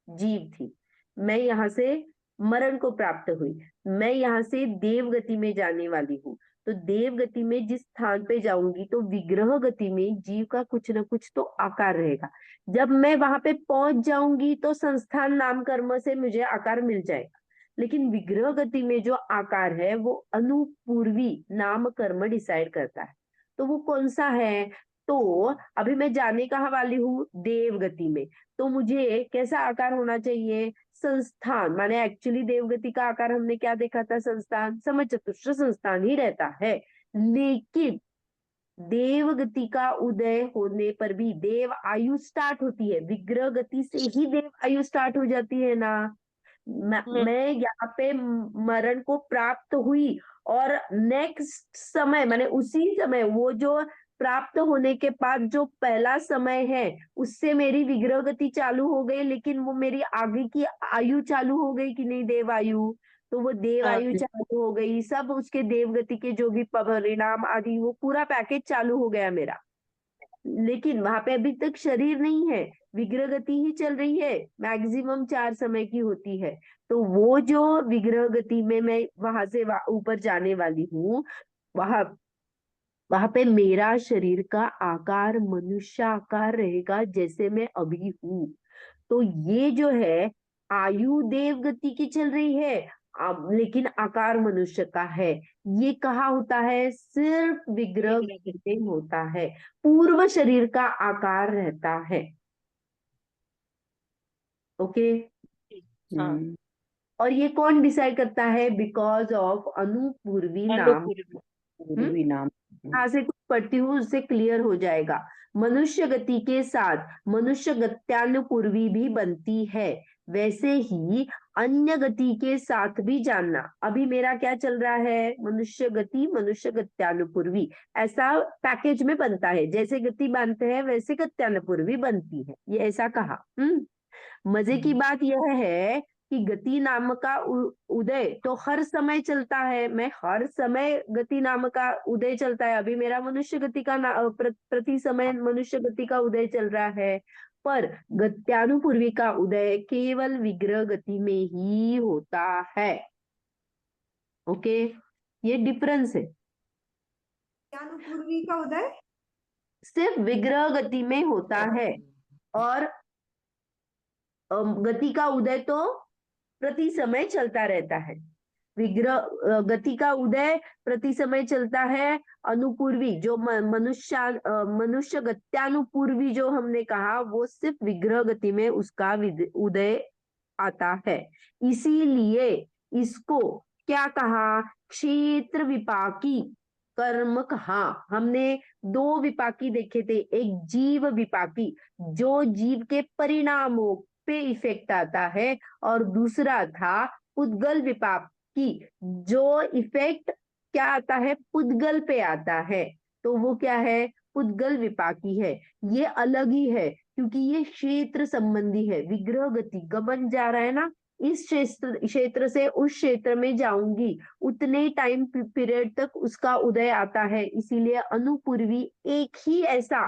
जीव थी। मैं यहाँ से मरण को प्राप्त हुई, मैं यहाँ से देव गति में जाने वाली हूँ। तो देव गति में जिस स्थान पे जाऊंगी तो विग्रह गति में जीव का कुछ ना कुछ तो आकार रहेगा। जब मैं वहां पे पहुंच जाऊंगी तो संस्थान नाम कर्म से मुझे आकार मिल जाएगा, लेकिन विग्रह गति में जो आकार है वो अनुपूर्वी नाम कर्म डिसाइड करता है। तो वो कौन सा है, तो अभी मैं जाने कहाँ वाली हूँ, देव गति में। तो मुझे कैसा आकार होना चाहिए, संस्थान, माने एक्चुअली देवगति का आकार हमने क्या देखा था, संस्थान, समय चतुष्र संस्थान ही रहता है। लेकिन देवगति का उदय होने पर भी देव आयु स्टार्ट होती है, विग्रह गति से ही देव आयु स्टार्ट हो जाती है ना। मैं यहाँ पे मरण को प्राप्त हुई और नेक्स्ट समय, माने उसी समय, वो जो प्राप्त होने के बाद जो पहला समय है उससे मेरी विग्रह गति चालू हो गई, लेकिन वो मेरी आगे की आयु चालू हो गई कि नहीं, देव आयु। तो वो देव आयु चालू हो गई, सब उसके देवगति के जो भी परिणाम आदि वो पूरा पैकेज चालू हो गया मेरा। लेकिन वहां पे अभी तक शरीर नहीं है, विग्रह गति ही चल रही है, मैक्सिमम 4 समय की होती है। तो वो जो विग्रह गति में मैं वहां से ऊपर जाने वाली हूँ, वहां वहां पे मेरा शरीर का आकार मनुष्य आकार रहेगा जैसे मैं अभी हूँ। तो ये जो है आयु देव गति की चल रही है, लेकिन आकार मनुष्य का है। ये कहाँ होता है, सिर्फ विग्रह गति में होता है, पूर्व शरीर का आकार रहता है। ओके, हाँ, और ये कौन डिसाइड करता है, बिकॉज ऑफ अनुपूर्वी नाम। पूर्वी नाम। यहाँ से कुछ पढ़ती हूँ उससे क्लियर हो जाएगा। मनुष्य गति के साथ मनुष्य गत्यानुपूर्वी भी बनती है, वैसे ही अन्य गति के साथ भी जानना। अभी मेरा क्या चल रहा है, मनुष्य गति मनुष्य गत्यानुपूर्वी, ऐसा पैकेज में बनता है, जैसे गति बांधते हैं वैसे गत्यानुपूर्वी बनती है, ये ऐसा कहा। मजे की बात यह है कि गति नाम का उदय तो हर समय चलता है, मैं हर समय गति नाम का उदय चलता है। अभी मेरा मनुष्य गति का प्रति समय मनुष्य गति का उदय चल रहा है, पर गत्यानुपूर्वी का उदय केवल विग्रह गति में ही होता है। ओके, ये डिफरेंस है। अनुपूर्वी का उदय सिर्फ विग्रह गति में होता है, और गति का उदय तो प्रति समय चलता रहता है। विग्रह गति का उदय प्रति समय चलता है, अनुपूर्वी जो मनुष्य गत्यानुपूर्वी जो हमने कहा वो सिर्फ विग्रह गति में उसका उदय आता है। इसीलिए इसको क्या कहा, क्षेत्र विपाकी कर्म कहा। हमने 2 विपाकी देखे थे, एक जीव विपाकी जो जीव के परिणामों पे इफेक्ट आता है, और दूसरा था उद्गल विपाक कि जो इफेक्ट क्या आता है, पुद्गल पे आता है, तो वो क्या है, पुद्गल विपाकी है। ये अलग ही है क्योंकि ये क्षेत्र संबंधी है। विग्रह गति, गमन जा रहा है ना, इस क्षेत्र से उस क्षेत्र में जाऊंगी, उतने टाइम पीरियड तक उसका उदय आता है। इसीलिए अनुपूर्वी एक ही ऐसा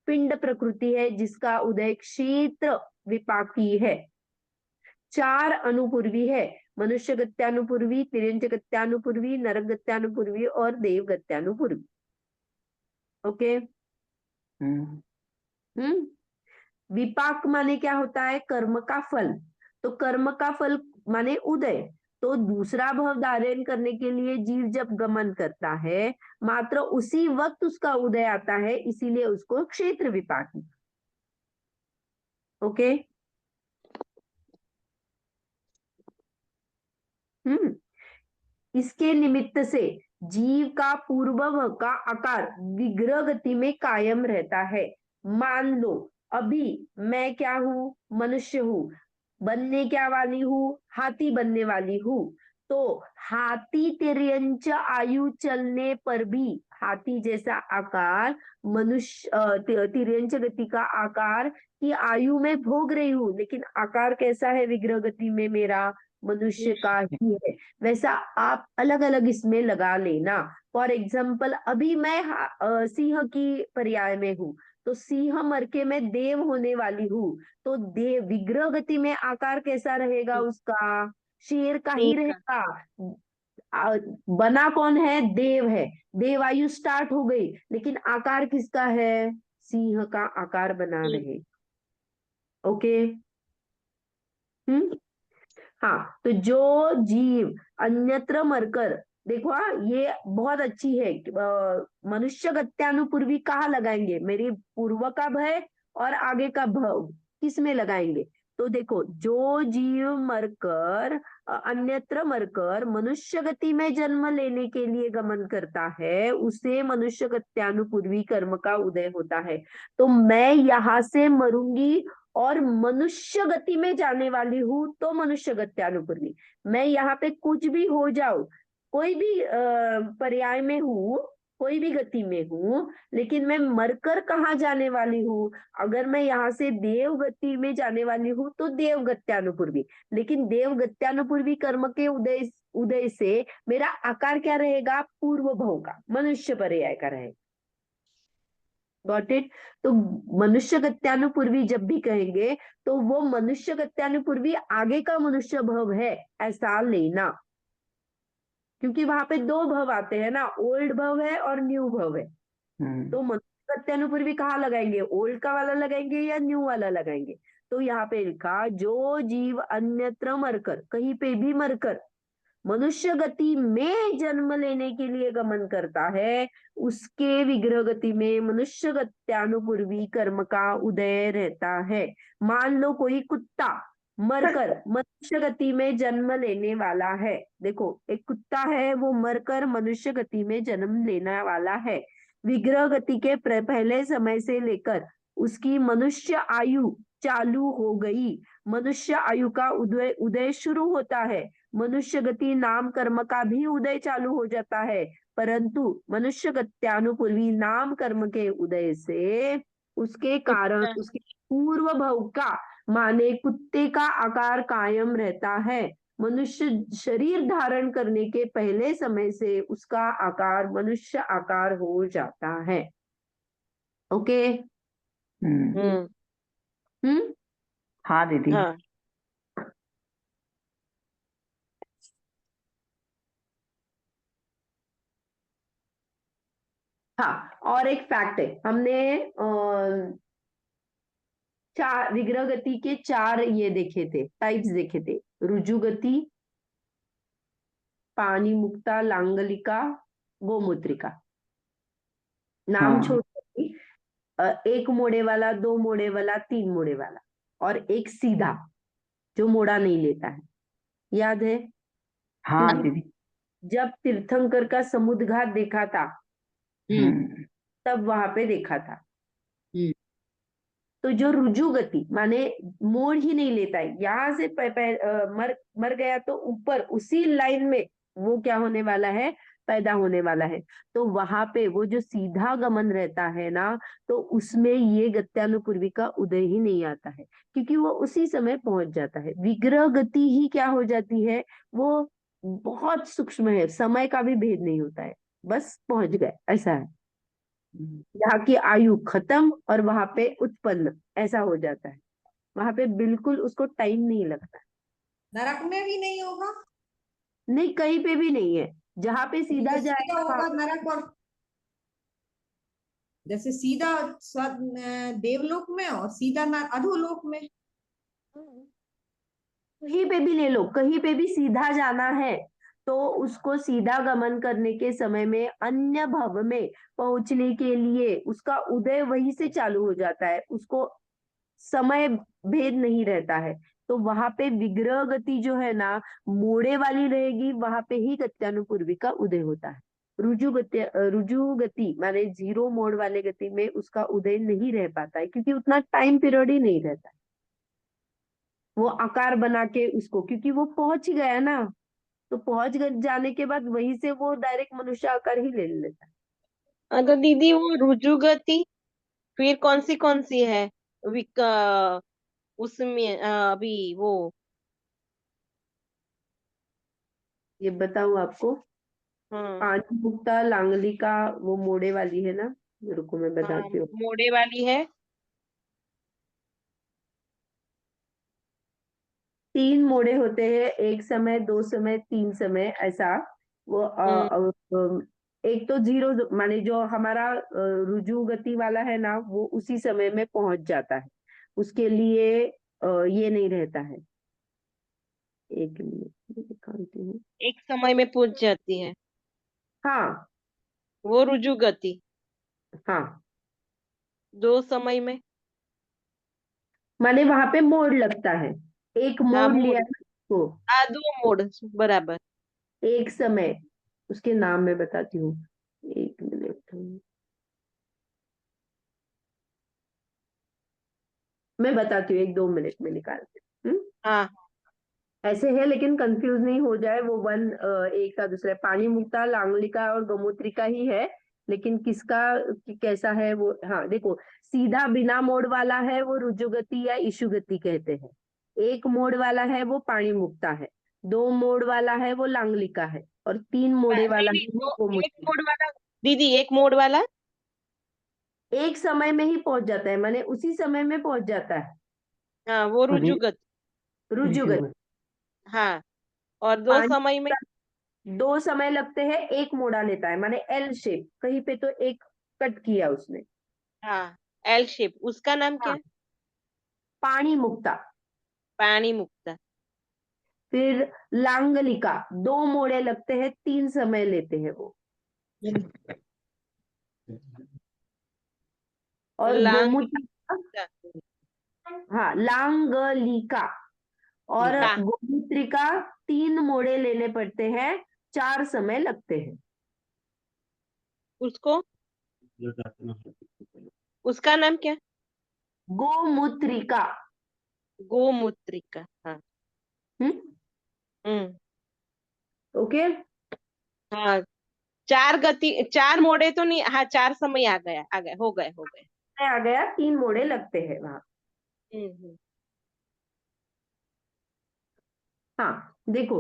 पिंड प्रकृति है जिसका उदय क्षेत्र विपाकी है। 4 अनुपूर्वी है, मनुष्य गत्यानुपूर्वी, तिर्यंच गत्यानुपूर्वी, नरक गत्यानुपूर्वी और देव गत्यानुपूर्वी। ओके। विपाक माने क्या होता है, कर्म का फल। तो कर्म का फल माने उदय। तो दूसरा भव धारण करने के लिए जीव जब गमन करता है, मात्र उसी वक्त उसका उदय आता है, इसीलिए उसको क्षेत्र विपाकी। ओके। इसके निमित्त से जीव का पूर्वभव का आकार विग्रह गति में कायम रहता है। मान लो अभी मैं क्या हूं, मनुष्य हूं, बनने क्या वाली हूं, हाथी बनने वाली हूं। तो हाथी तिर्यंच आयु चलने पर भी हाथी जैसा आकार, मनुष्य तिर्यंच गति का आकार की आयु में भोग रही हूं, लेकिन आकार कैसा है विग्रह गति में, मेरा मनुष्य का ही है। वैसा आप अलग अलग इसमें लगा लेना। फॉर एग्जाम्पल अभी मैं सिंह की पर्याय में हूँ, तो सिंह मर के मैं देव होने वाली हूँ। तो देव विग्रह गति में आकार कैसा रहेगा उसका, शेर का ही ठीक है। रहेगा। बना कौन है, देव है। देवायु स्टार्ट हो गई, लेकिन आकार किसका है, सिंह का आकार बना रहे। ओके। हाँ, तो जो जीव अन्यत्र मरकर, देखो हाँ, ये बहुत अच्छी है। मनुष्य गत्यानुपूर्वी कहाँ लगाएंगे, मेरी पूर्व का भय और आगे का भव किस में लगाएंगे। तो देखो, जो जीव मरकर अन्यत्र मरकर मनुष्य गति में जन्म लेने के लिए गमन करता है, उसे मनुष्य गत्यानुपूर्वी कर्म का उदय होता है। तो मैं यहाँ से मरूंगी और मनुष्य गति में जाने वाली हूं, तो मनुष्य गत्यानुपूर्वी। मैं यहाँ पे कुछ भी हो जाऊं, कोई भी पर्याय में हूं, कोई भी गति में हूं, लेकिन मैं मरकर कहाँ जाने वाली हूँ, अगर मैं यहाँ से देव गति में जाने वाली हूँ तो देव गत्यानुपूर्वी। लेकिन देव गत्यानुपूर्वी कर्म के उदय उदय से मेरा आकार क्या रहेगा, पूर्व भव का, मनुष्य पर्याय का रहेगा। Got it. तो मनुष्य गत्यानुपूर्वी जब भी कहेंगे तो वो मनुष्य गत्यानुपूर्वी आगे का मनुष्य भव है, ऐसा लेना। क्योंकि वहां पे 2 भव आते हैं ना, ओल्ड भव है और न्यू भव है। तो मनुष्य गत्यानुपूर्वी कहाँ लगाएंगे, ओल्ड का वाला लगाएंगे या न्यू वाला लगाएंगे। तो यहाँ पे लिखा, जो जीव अन्यत्र मरकर, कहीं पे भी मरकर मनुष्य गति में जन्म लेने के लिए गमन करता है, उसके विग्रह गति में मनुष्य गत्यानुपूर्वी कर्म का उदय रहता है। मान लो कोई कुत्ता मरकर मनुष्य गति में जन्म लेने वाला है। देखो, एक कुत्ता है, वो मरकर मनुष्य गति में जन्म लेने वाला है। विग्रह गति के पहले समय से लेकर उसकी मनुष्य आयु चालू हो गई, मनुष्य आयु का उदय उदय शुरू होता है। मनुष्य गति नाम कर्म का भी उदय चालू हो जाता है, परंतु मनुष्य गत्यानुपूर्वी नाम कर्म के उदय से उसके कारण उसके पूर्व भव का, माने कुत्ते का आकार कायम रहता है। मनुष्य शरीर धारण करने के पहले समय से उसका आकार मनुष्य आकार हो जाता है। ओके। हाँ दीदी। हाँ। हाँ, और एक फैक्ट है, हमने 4 विग्रह गति के 4 ये देखे थे, टाइप्स देखे थे, रुजु गति, पानी मुक्ता, लांगलिका, गोमूत्रिका। नाम हाँ। छोड़, एक मोड़े वाला, 2 मोड़े वाला, 3 मोड़े वाला, और एक सीधा जो मोड़ा नहीं लेता है, याद है। हाँ क्योंकि दीदी। जब तीर्थंकर का समुद्घात देखा था, हम्म। तब वहां पे देखा था। तो जो रुजु गति माने मोड़ ही नहीं लेता है, यहाँ से मर गया तो ऊपर उसी लाइन में वो क्या होने वाला है, पैदा होने वाला है। तो वहां पे वो जो सीधा गमन रहता है ना, तो उसमें ये गत्यानुपूर्वी का उदय ही नहीं आता है, क्योंकि वो उसी समय पहुंच जाता है। विग्रह गति ही क्या हो जाती है, वो बहुत सूक्ष्म है, समय का भी भेद नहीं होता है, बस पहुंच गए ऐसा है। यहाँ की आयु खत्म और वहां पे उत्पन्न ऐसा हो जाता है, वहां पे बिल्कुल उसको टाइम नहीं लगता। नरक में भी नहीं होगा? नहीं, कहीं पे भी नहीं है, जहाँ पे सीधा जैसे सीधा जाएगा होगा वहां नरक, और जैसे सीधा देवलोक में और सीधा अधोलोक में। कहीं पे भी ले लो, कहीं पे भी सीधा जाना है तो उसको सीधा गमन करने के समय में अन्य भव में पहुंचने के लिए उसका उदय वहीं से चालू हो जाता है, उसको समय भेद नहीं रहता है। तो वहां पे विग्रह गति जो है ना, मोड़े वाली रहेगी, वहां पे ही गत्यानुपूर्वी का उदय होता है। रुजु गति माने जीरो मोड़ वाले गति में उसका उदय नहीं रह पाता है, क्योंकि उतना टाइम पीरियड ही नहीं रहता है। वो आकार बना के उसको, क्योंकि वो पहुंच ही गया ना, तो जाने के बाद वहीं से वो डायरेक्ट मनुष्य आकार ही ले लेता है। तो दीदी वो रुजु गति फिर कौन सी है? विक उसमें अभी वो ये बताऊं आपको, हाँ पानी मुक्ता लांगली का वो मोड़े वाली है ना, रुको मैं हाँ बताती हूँ। मोड़े वाली है। 3 मोड़े होते हैं, एक समय, 2 समय, 3 समय ऐसा। वो हम्म एक तो जीरो माने जो हमारा रुजु गति वाला है ना, वो उसी समय में पहुंच जाता है, उसके लिए ये नहीं रहता है। एक मिनट मैं निकालती हूँ। एक समय में पूछ जाती है हाँ वो रुजु गति। हाँ, 2 समय में माने वहां पे मोड़ लगता है, एक हाँ मोड़ लिया मोड़, ना उसको, 2 मोड़ बराबर। एक समय, उसके नाम मैं बताती हूँ, एक मिनट मैं बताती हूँ, 1-2 मिनट में निकालती हूँ। हाँ ऐसे है, लेकिन कंफ्यूज नहीं हो जाए, वो वन एक का दूसरा है। पानी मुक्ता लांगलिका और गौमूत्रिका ही है, लेकिन किसका कैसा है वो, हाँ देखो, सीधा बिना मोड़ वाला है वो रुजुगति या इशुगति कहते हैं। एक मोड़ वाला है वो पानी मुक्ता है, 2 मोड़ वाला है वो लांगलिका है, और 3 मोड़े नहीं वाला नहीं, है वो तो एक गौमूत्रिका। मोड़ वाला दीदी, एक मोड़ वाला एक समय में ही पहुंच जाता है, माने उसी समय में पहुंच जाता है हाँ वो रुजु गति। रुजुगति। हाँ और 2 पानी समय में 2 समय लगते हैं, एक मोड़ा लेता है, माने एल शेप, कहीं पे तो एक कट किया उसने। हाँ एल शेप, उसका नाम क्या हाँ, है? पानी मुक्ता। पानी मुक्ता। फिर लांगलिका, 2 मोड़े लगते हैं, 3 समय लेते हैं वो। और लांग गोमूत्र, हाँ लांगलिका और का गोमूत्रिका 3 मोड़े लेने पड़ते हैं, 4 समय लगते हैं। उसको, उसका नाम क्या? गोमूत्रिका। गोमूत्रिका। हाँ हम्म, हम्म ओके। हाँ 4 गति, 4 मोड़े तो नहीं, हाँ 4 समय आ गया, आ गए, हो गए। आ गया, 3 मोड़े लगते हैं वहां। हम्म। हाँ देखो,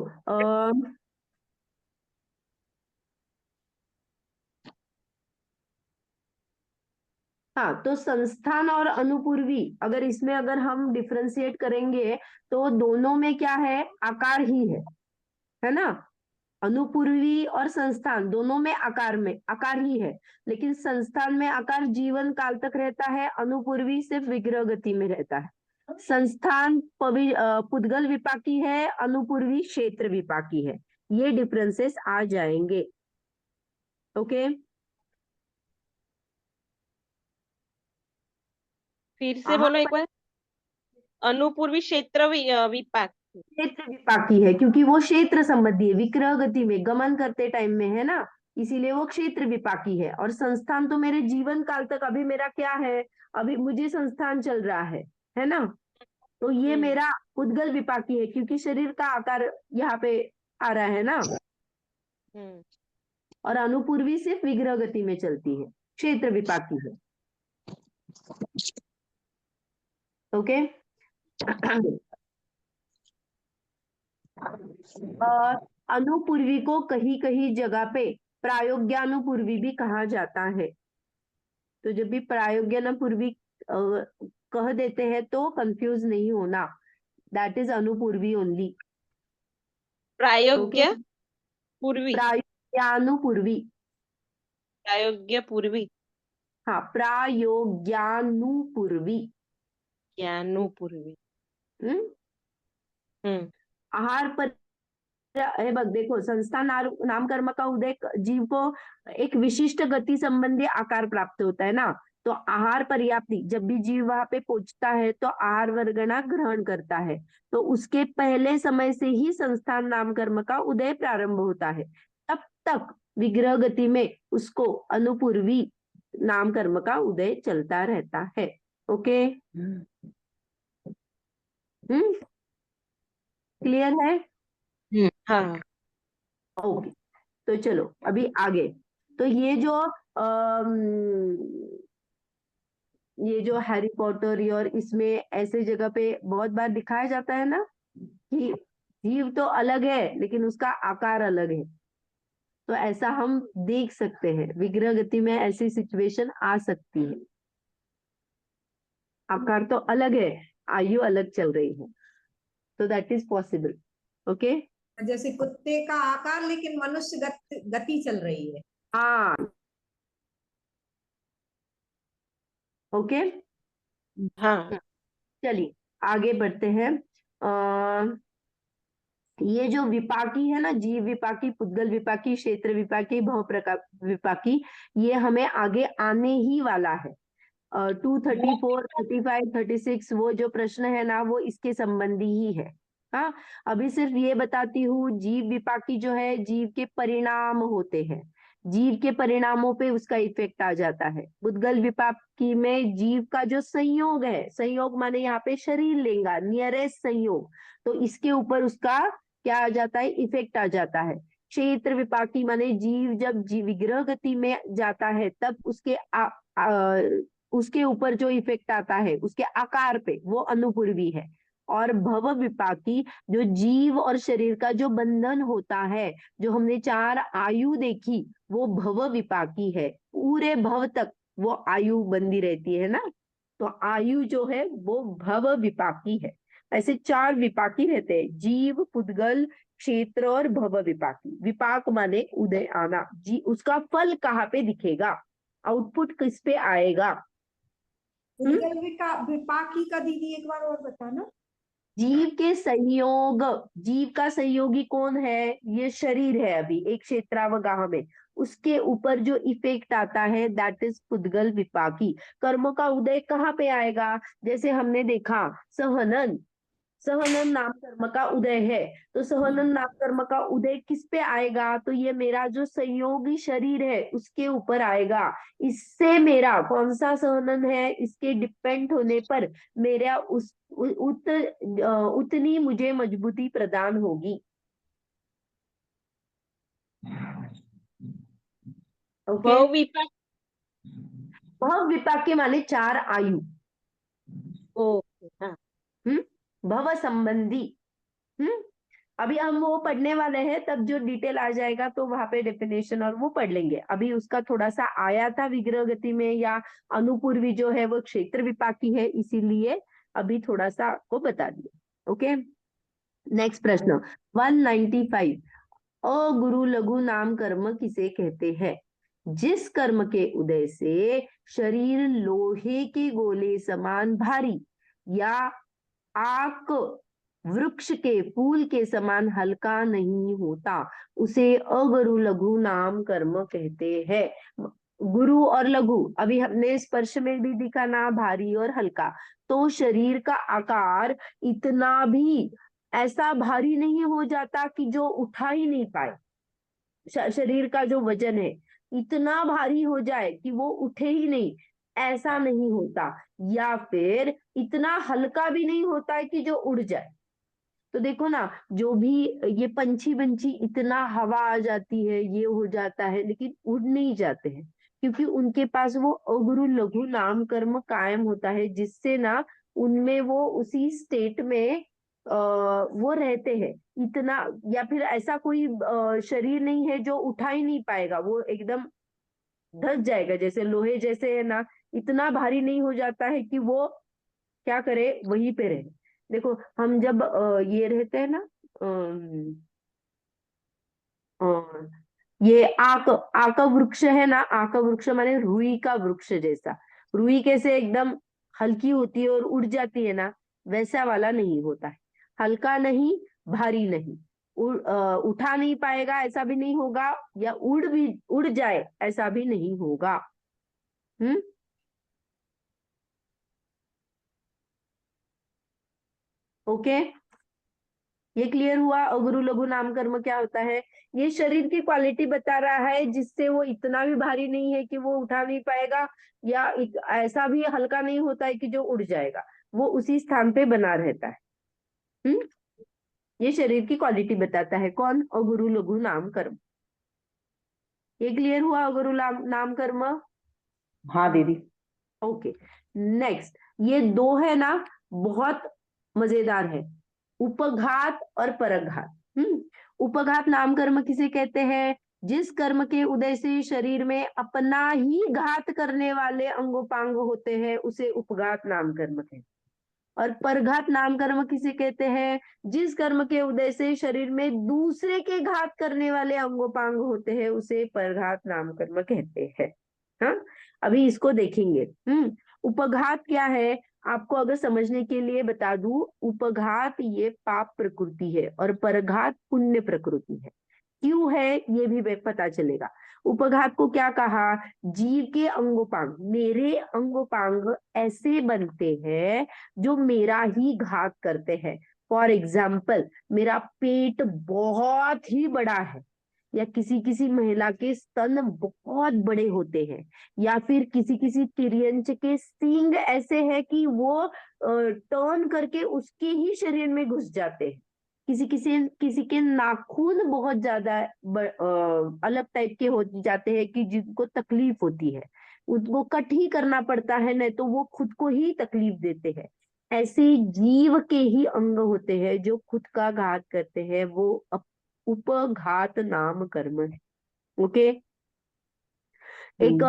हाँ तो संस्थान और अनुपूर्वी, अगर इसमें अगर हम डिफरेंशिएट करेंगे तो दोनों में क्या है, आकार ही है ना। अनुपूर्वी और संस्थान दोनों में आकार ही है, लेकिन संस्थान में आकार जीवन काल तक रहता है, अनुपूर्वी सिर्फ विग्रह गति में रहता है। संस्थान पुद्गल विपाकी है, अनुपूर्वी क्षेत्र विपाकी है, ये डिफरेंसेस आ जाएंगे। ओके, फिर से बोलो एक बार। अनुपूर्वी क्षेत्र विपाक। क्षेत्र विपाकी है, क्योंकि वो क्षेत्र संबंधी है, विग्रह गति में गमन करते टाइम में है ना, इसीलिए वो क्षेत्र विपाकी है। और संस्थान तो मेरे जीवन काल तक, अभी मेरा क्या है, अभी मुझे संस्थान चल रहा है ना, तो ये मेरा उद्गल विपाकी है, क्योंकि शरीर का आकार यहाँ पे आ रहा है ना। और अनुपूर्वी सिर्फ विग्रह गति में चलती है, क्षेत्र विपाकी है। ओके। और अनुपूर्वी को कहीं कहीं जगह पे प्रायोग्यानुपूर्वी भी कहा जाता है। तो जब भी प्रायोग्यानुपूर्वी कह देते हैं तो कंफ्यूज नहीं होना, दैट इज अनुपूर्वी ओनली। प्रायोग्य पूर्वी, प्रायोग्यानुपूर्वी। प्रायोग्य पूर्वी, हाँ, प्रायोग्यानुपूर्वी। ज्ञानुपूर्वी। आहार पर, हे बघ देखो, संस्थान नाम कर्म का उदय जीव को एक विशिष्ट गति संबंधी आकार प्राप्त होता है ना। तो आहार पर्याप्ति, जब भी जीव वहां पे पहुंचता है तो आहार वर्गना ग्रहण करता है, तो उसके पहले समय से ही संस्थान नाम कर्म का उदय प्रारंभ होता है। तब तक विग्रह गति में उसको अनुपूर्वी नाम कर्म का उदय चलता रहता है। ओके, क्लियर है? हाँ। ओके, तो चलो अभी आगे। तो ये जो हैरी पॉटर और इसमें ऐसे जगह पे बहुत बार दिखाया जाता है ना कि जीव तो अलग है लेकिन उसका आकार अलग है। तो ऐसा हम देख सकते हैं, विग्रह गति में ऐसी सिचुएशन आ सकती है। आकार तो अलग है, आयु अलग चल रही है, तो दैट इज पॉसिबल। ओके, जैसे कुत्ते का आकार लेकिन मनुष्य गति चल रही है। हाँ, ओके। हाँ। चलिए आगे बढ़ते हैं। ये जो विपाकी है ना, जीव विपाकी, पुद्गल विपाकी, क्षेत्र विपाकी, भव प्रकार विपाकी, ये हमें आगे आने ही वाला है। 234, 35, 36 वो जो प्रश्न है ना, वो इसके संबंधी ही है। हाँ, अभी सिर्फ ये बताती हूँ, जीव विपाकी जो है, जीव के परिणाम होते हैं, जीव के परिणामों पे उसका इफेक्ट आ जाता है। पुद्गल विपाकी में जीव का जो संयोग है, संयोग माने यहाँ पे शरीर लेगा, नियरेस्ट संयोग, तो इसके ऊपर उसका क्या आ जाता है, इफेक्ट आ जाता है। क्षेत्र विपाकी माने जीव जब विग्रह गति में जाता है तब उसके ऊपर जो इफेक्ट आता है उसके आकार पे, वो अनुपूर्वी है। और भव विपाकी जो जीव और शरीर का जो बंधन होता है, जो हमने 4 आयु देखी, वो भव विपाकी है। पूरे भव तक वो आयु बंधी रहती है ना, तो आयु जो है वो भव विपाकी है। ऐसे 4 विपाकी रहते हैं, जीव, पुद्गल, क्षेत्र और भव विपाकी। विपाक माने उदय आना, जी उसका फल कहाँ पे दिखेगा, आउटपुट किस पे आएगा। पुद्गल विपाकी का दीदी एक बार और बताना। जीव के संयोग, जीव का संयोगी कौन है, ये शरीर है अभी एक क्षेत्रावगाह में, उसके ऊपर जो इफेक्ट आता है दैट इज पुद्गल विपाकी। कर्म का उदय कहाँ पे आएगा, जैसे हमने देखा सहनन, सहनन नाम कर्म का उदय है, तो सहनन नाम कर्म का उदय किस पे आएगा, तो ये मेरा जो संयोगी शरीर है उसके ऊपर आएगा। इससे मेरा कौन सा सहनन है, इसके डिपेंड होने पर मेरा उतनी मुझे मजबूती प्रदान होगी। ओके, भव विपाक। भव विपाक माने 4 आयु। ओके, हाँ। भव संबंधी। अभी हम वो पढ़ने वाले हैं, तब जो डिटेल आ जाएगा तो वहां पे डेफिनेशन और वो पढ़ लेंगे। अभी उसका थोड़ा सा आया था विग्रह गति में, या अनुपूर्वी जो है वो क्षेत्र विपाकी है, इसीलिए अभी थोड़ा सा आपको बता दिया। ओके, नेक्स्ट प्रश्न 195। अगुरु लघु नाम कर्म किसे कहते हैं? जिस कर्म के उदय से शरीर लोहे के गोले समान भारी या आक वृक्ष के फूल के समान हल्का नहीं होता, उसे अगुरु लघु नाम कर्म कहते हैं। गुरु और लघु, अभी हमने स्पर्श में भी दिखा ना, भारी और हल्का। तो शरीर का आकार इतना भी ऐसा भारी नहीं हो जाता कि जो उठा ही नहीं पाए, शरीर का जो वजन है इतना भारी हो जाए कि वो उठे ही नहीं, ऐसा नहीं होता, या फिर इतना हल्का भी नहीं होता है कि जो उड़ जाए। तो देखो ना, जो भी ये पंछी बंछी इतना हवा आ जाती है, ये हो जाता है, लेकिन उड़ नहीं जाते हैं, क्योंकि उनके पास वो अगुरु लघु नाम कर्म कायम होता है, जिससे ना उनमें वो उसी स्टेट में वो रहते हैं इतना। या फिर ऐसा कोई शरीर नहीं है जो उठा ही नहीं पाएगा, वो एकदम धस जाएगा, जैसे लोहे जैसे है ना, इतना भारी नहीं हो जाता है कि वो क्या करे, वहीं पे रहे। देखो हम जब ये रहते हैं ना, अम, अ, ये आक वृक्ष है ना, आक वृक्ष माने रुई का वृक्ष जैसा। रुई कैसे एकदम हल्की होती है और उड़ जाती है ना, वैसा वाला नहीं होता है। हल्का नहीं, भारी नहीं, उठा नहीं पाएगा ऐसा भी नहीं होगा, या उड़ जाए ऐसा भी नहीं होगा। हम्म। ओके, ये क्लियर हुआ अगुरु लघु नाम कर्म क्या होता है। ये शरीर की क्वालिटी बता रहा है, जिससे वो इतना भी भारी नहीं है कि वो उठा नहीं पाएगा, या ऐसा भी हल्का नहीं होता है कि जो उड़ जाएगा, वो उसी स्थान पे बना रहता है। हम्म। ये शरीर की क्वालिटी बताता है, कौन, अगुरु लघु नाम कर्म। ये क्लियर हुआ अगुरु नाम कर्म। हाँ दीदी। ओके, नेक्स्ट, ये दो है ना, बहुत मजेदार है, उपघात और परघात। उपघात नाम कर्म किसे कहते हैं, जिस कर्म के उदय से शरीर में अपना ही घात करने वाले अंगोपांग होते हैं, उसे उपघात नाम कर्म कहते हैं। और परघात नाम कर्म किसे कहते हैं, जिस कर्म के उदय से शरीर में दूसरे के घात करने वाले अंगोपांग होते हैं, उसे परघात नाम कर्म कहते हैं। हाँ, अभी इसको देखेंगे। उपघात क्या है, आपको अगर समझने के लिए बता दूं, उपघात ये पाप प्रकृति है और परघात पुण्य प्रकृति है। क्यों है ये भी पता चलेगा। उपघात को क्या कहा, जीव के अंगोपांग, मेरे अंगोपांग ऐसे बनते हैं जो मेरा ही घात करते हैं। फॉर एग्जाम्पल, मेरा पेट बहुत ही बड़ा है, या किसी किसी महिला के स्तन बहुत बड़े होते हैं, या फिर किसी किसी तिर्यंच के सींग ऐसे हैं कि वो टर्न करके उसके ही शरीर में घुस जाते हैं। किसी किसी किसी के नाखून बहुत ज्यादा अलग टाइप के हो जाते हैं कि जिनको तकलीफ होती है, उनको कट ही करना पड़ता है, नहीं तो वो खुद को ही तकलीफ देते हैं। ऐसे जीव के ही अंग होते हैं जो खुद का घात करते हैं, वो उपघात नाम कर्म है। ओके, एक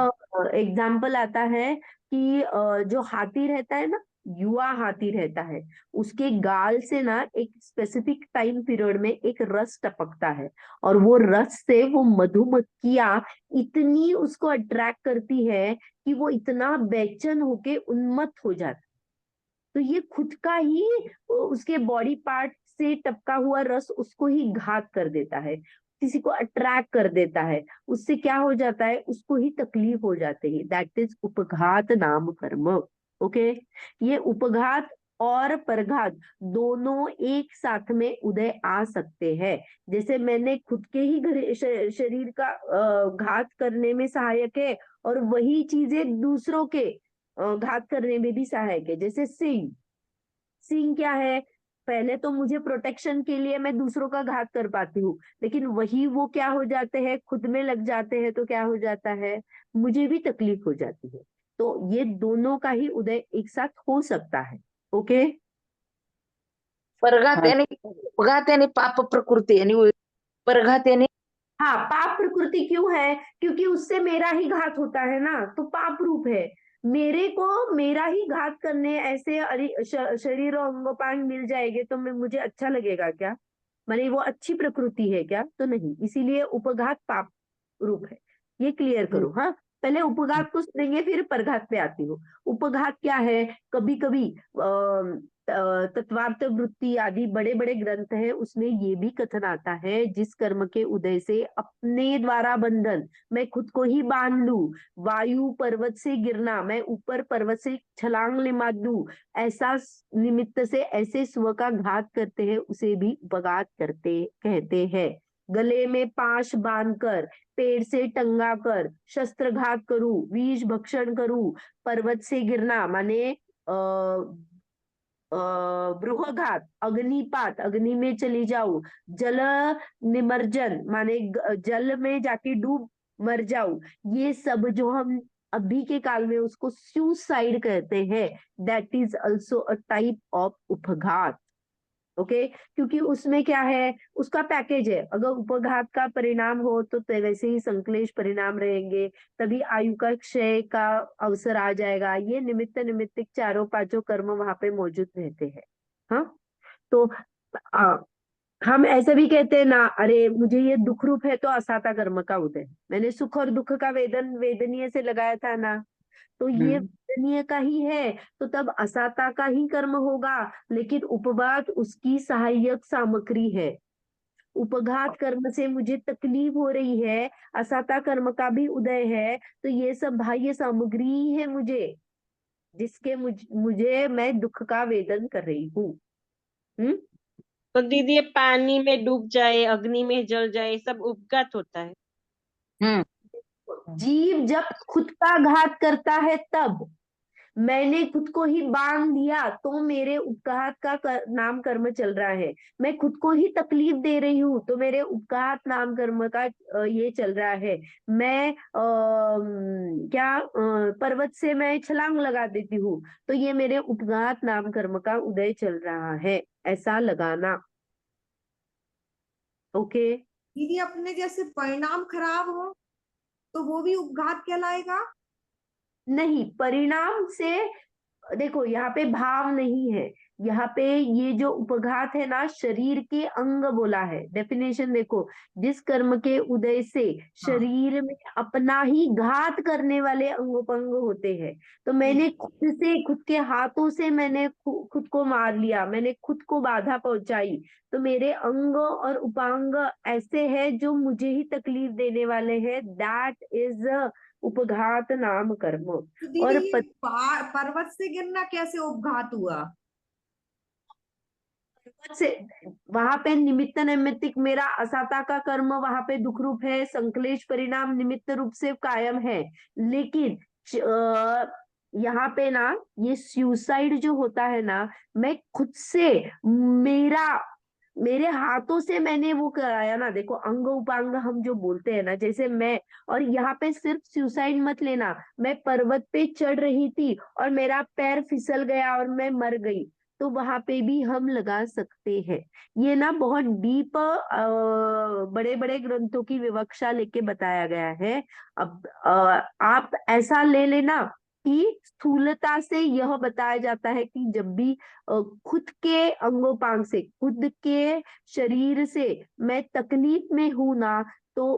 एग्जाम्पल आता है कि जो हाथी रहता है ना, युवा हाथी रहता है, उसके गाल से ना एक स्पेसिफिक टाइम पीरियड में एक रस टपकता है, और वो रस से वो मधुमक्खियां इतनी उसको अट्रैक्ट करती है कि वो इतना बेचैन होके उन्मत्त हो जाता है। तो ये खुद का ही उसके बॉडी पार्ट से टपका हुआ रस उसको ही घात कर देता है, किसी को अट्रैक्ट कर देता है, उससे क्या हो जाता है, उसको ही तकलीफ हो जाती है। दैट इज उपघात नाम कर्म। ओके, ये उपघात और परघात दोनों एक साथ में उदय आ सकते हैं। जैसे मैंने खुद के ही शरीर का घात करने में सहायक है, और वही चीजें दूसरों के घात करने में भी सहायक है। जैसे सिंह, सिंह क्या है, पहले तो मुझे प्रोटेक्शन के लिए मैं दूसरों का घात कर पाती हूँ, लेकिन वही वो क्या हो जाते हैं, खुद में लग जाते हैं, तो क्या हो जाता है, मुझे भी तकलीफ हो जाती है। तो ये दोनों का ही उदय एक साथ हो सकता है। ओके, परघात यानी अपघात यानी पाप प्रकृती यानी परघात यानी हाँ, पाप प्रकृति क्यों है, क्योंकि उससे मेरा ही घात होता है ना, तो पाप रूप है। मेरे को मेरा ही घात करने ऐसे शरीर और अंगोपांग मिल जाएंगे तो मैं मुझे अच्छा लगेगा क्या, माने वो अच्छी प्रकृति है क्या, तो नहीं, इसीलिए उपघात पाप रूप है। ये क्लियर करो। हाँ, पहले उपघात को सुनेंगे फिर परघात पे आती हूँ। उपघात क्या है, कभी कभी तत्वार्थ वृत्ति आदि बड़े बड़े ग्रंथ है, उसमें ये भी कथन आता है, जिस कर्म के उदय से अपने द्वारा बंधन, मैं खुद को ही बांध लू, वायु पर्वत से गिरना, मैं ऊपर पर्वत से छलांग ले दूं, ऐसा निमित्त से ऐसे स्व का घात करते हैं, उसे भी उपघात करते कहते हैं। गले में पाश बांधकर, पेड़ से टंगा कर, शस्त्रघात करूं, विष भक्षण करूं, पर्वत से गिरना माने बृहघात, अग्निपात, अग्नि में चली जाऊं, जल निमज्जन माने जल में जाके डूब मर जाऊं, ये सब जो हम अभी के काल में उसको सुसाइड कहते हैं, that is also a type of उपघात। ओके क्योंकि उसमें क्या है, उसका पैकेज है। अगर उपघात का परिणाम हो तो वैसे ही संश्लेष परिणाम रहेंगे, तभी आयु का क्षय का अवसर आ जाएगा। ये निमित्त निमित्तिक चारों पांचों कर्म वहां पे मौजूद रहते हैं। हाँ तो आ, हम ऐसे भी कहते हैं ना, अरे मुझे ये दुख रूप है तो असाता कर्म का उदय। मैंने सुख और दुख का वेदनीय से लगाया था ना, तो ये वेदनीय का ही है, तो तब असाता का ही कर्म होगा, लेकिन उपघात उसकी सहायक सामग्री है। उपघात कर्म से मुझे तकलीफ हो रही है, असाता कर्म का भी उदय है, तो ये सब बाह्य सामग्री ही है मुझे, जिसके मुझे मैं दुख का वेदन कर रही हूँ। तो दीदी ये पानी में डूब जाए, अग्नि में जल जाए, ये सब उपघात होता है। जीव जब खुद का घात करता है तब, मैंने खुद को ही बांध दिया तो मेरे उपघात का नाम कर्म चल रहा है। मैं खुद को ही तकलीफ दे रही हूँ तो मेरे उपघात नाम कर्म का ये चल रहा है। मैं पर्वत से मैं छलांग लगा देती हूँ तो ये मेरे उपघात नाम कर्म का उदय चल रहा है, ऐसा लगाना। ओके दीदी अपने जैसे परिणाम खराब हो तो वो भी उपघात कहलाएगा? नहीं, परिणाम से देखो यहाँ पे भाव नहीं है, यहाँ पे ये जो उपघात है ना, शरीर के अंग बोला है। डेफिनेशन देखो, जिस कर्म के उदय से शरीर में अपना ही घात करने वाले अंगोपंग होते हैं। तो मैंने खुद से, खुद के हाथों से मैंने खुद को मार लिया, मैंने खुद को बाधा पहुंचाई, तो मेरे अंग और उपांग ऐसे हैं जो मुझे ही तकलीफ देने वाले हैं। दैट इज उपघात नाम कर्म। तो दीदी और ये पर्वत से गिरना कैसे उपघात हुआ? से वहां पे निमित्त नैमित्तिक मेरा असाता का कर्म वहां पे दुख रूप है, संश्लेष परिणाम निमित्त रूप से कायम है, लेकिन यहाँ पे ना ये सुसाइड जो होता है ना, मैं खुद से, मेरा मेरे हाथों से मैंने वो कराया ना। देखो अंग उपांग हम जो बोलते हैं ना, जैसे मैं, और यहाँ पे सिर्फ सुसाइड मत लेना, मैं पर्वत पे चढ़ रही थी और मेरा पैर फिसल गया और मैं मर गई, तो वहां पे भी हम लगा सकते हैं। ये ना बहुत डीप बड़े बड़े ग्रंथों की विवक्षा लेके बताया गया है। अब आप ऐसा ले लेना कि स्थूलता से यह बताया जाता है कि जब भी खुद के अंगोपांग से, खुद के शरीर से मैं तकलीफ में हूं ना, तो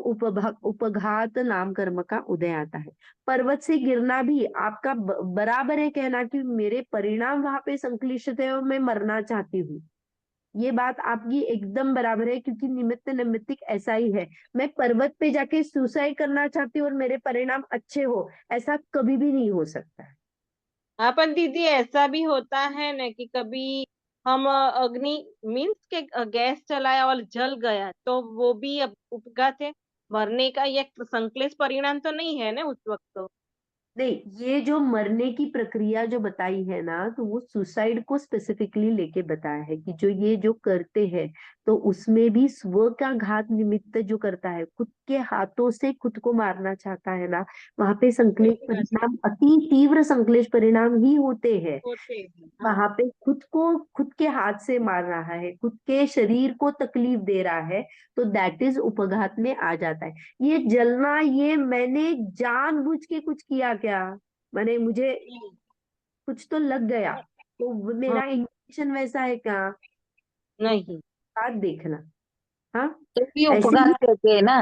उपघात नाम कर्म का उदय आता है। पर्वत से गिरना भी आपका बराबर है कहना कि मेरे परिणाम वहां पे संक्लिष्ट है और मैं मरना चाहती हूँ। ये बात आपकी एकदम बराबर है, क्योंकि निमित्त निमित्तिक ऐसा ही है। मैं पर्वत पे जाके सुसाइड करना चाहती हूँ और मेरे परिणाम अच्छे हो, ऐसा कभी भी नहीं हो सकता है। हाँ पर दीदी ऐसा भी होता है ना कि कभी हम अग्नि मीन्स के गैस चलाया और जल गया, तो वो भी अब उपघात है। मरने का ये संश्लेष परिणाम तो नहीं है ना उस वक्त तो। नहीं, ये जो मरने की प्रक्रिया जो बताई है ना, तो वो सुसाइड को स्पेसिफिकली लेके बताया है कि जो ये जो करते हैं, तो उसमें भी स्व का घात निमित्त जो करता है, खुद के हाथों से खुद को मारना चाहता है ना, वहां पे संश्लेष परिणाम, अति तीव्र संश्लेष परिणाम ही होते हैं। होते हैं, हाँ। वहां पे खुद को खुद के हाथ से मार रहा है, खुद के शरीर को तकलीफ दे रहा है, तो दैट इज उपघात में आ जाता है। ये जलना, ये मैंने जानबूझ के कुछ किया क्या, मैंने मुझे कुछ तो लग गया, तो हाँ, मेरा इंटेंशन वैसा है क्या, नहीं। बात देखना। हाँ तो भी ऐसे ही, उपघात कहते हैं ना।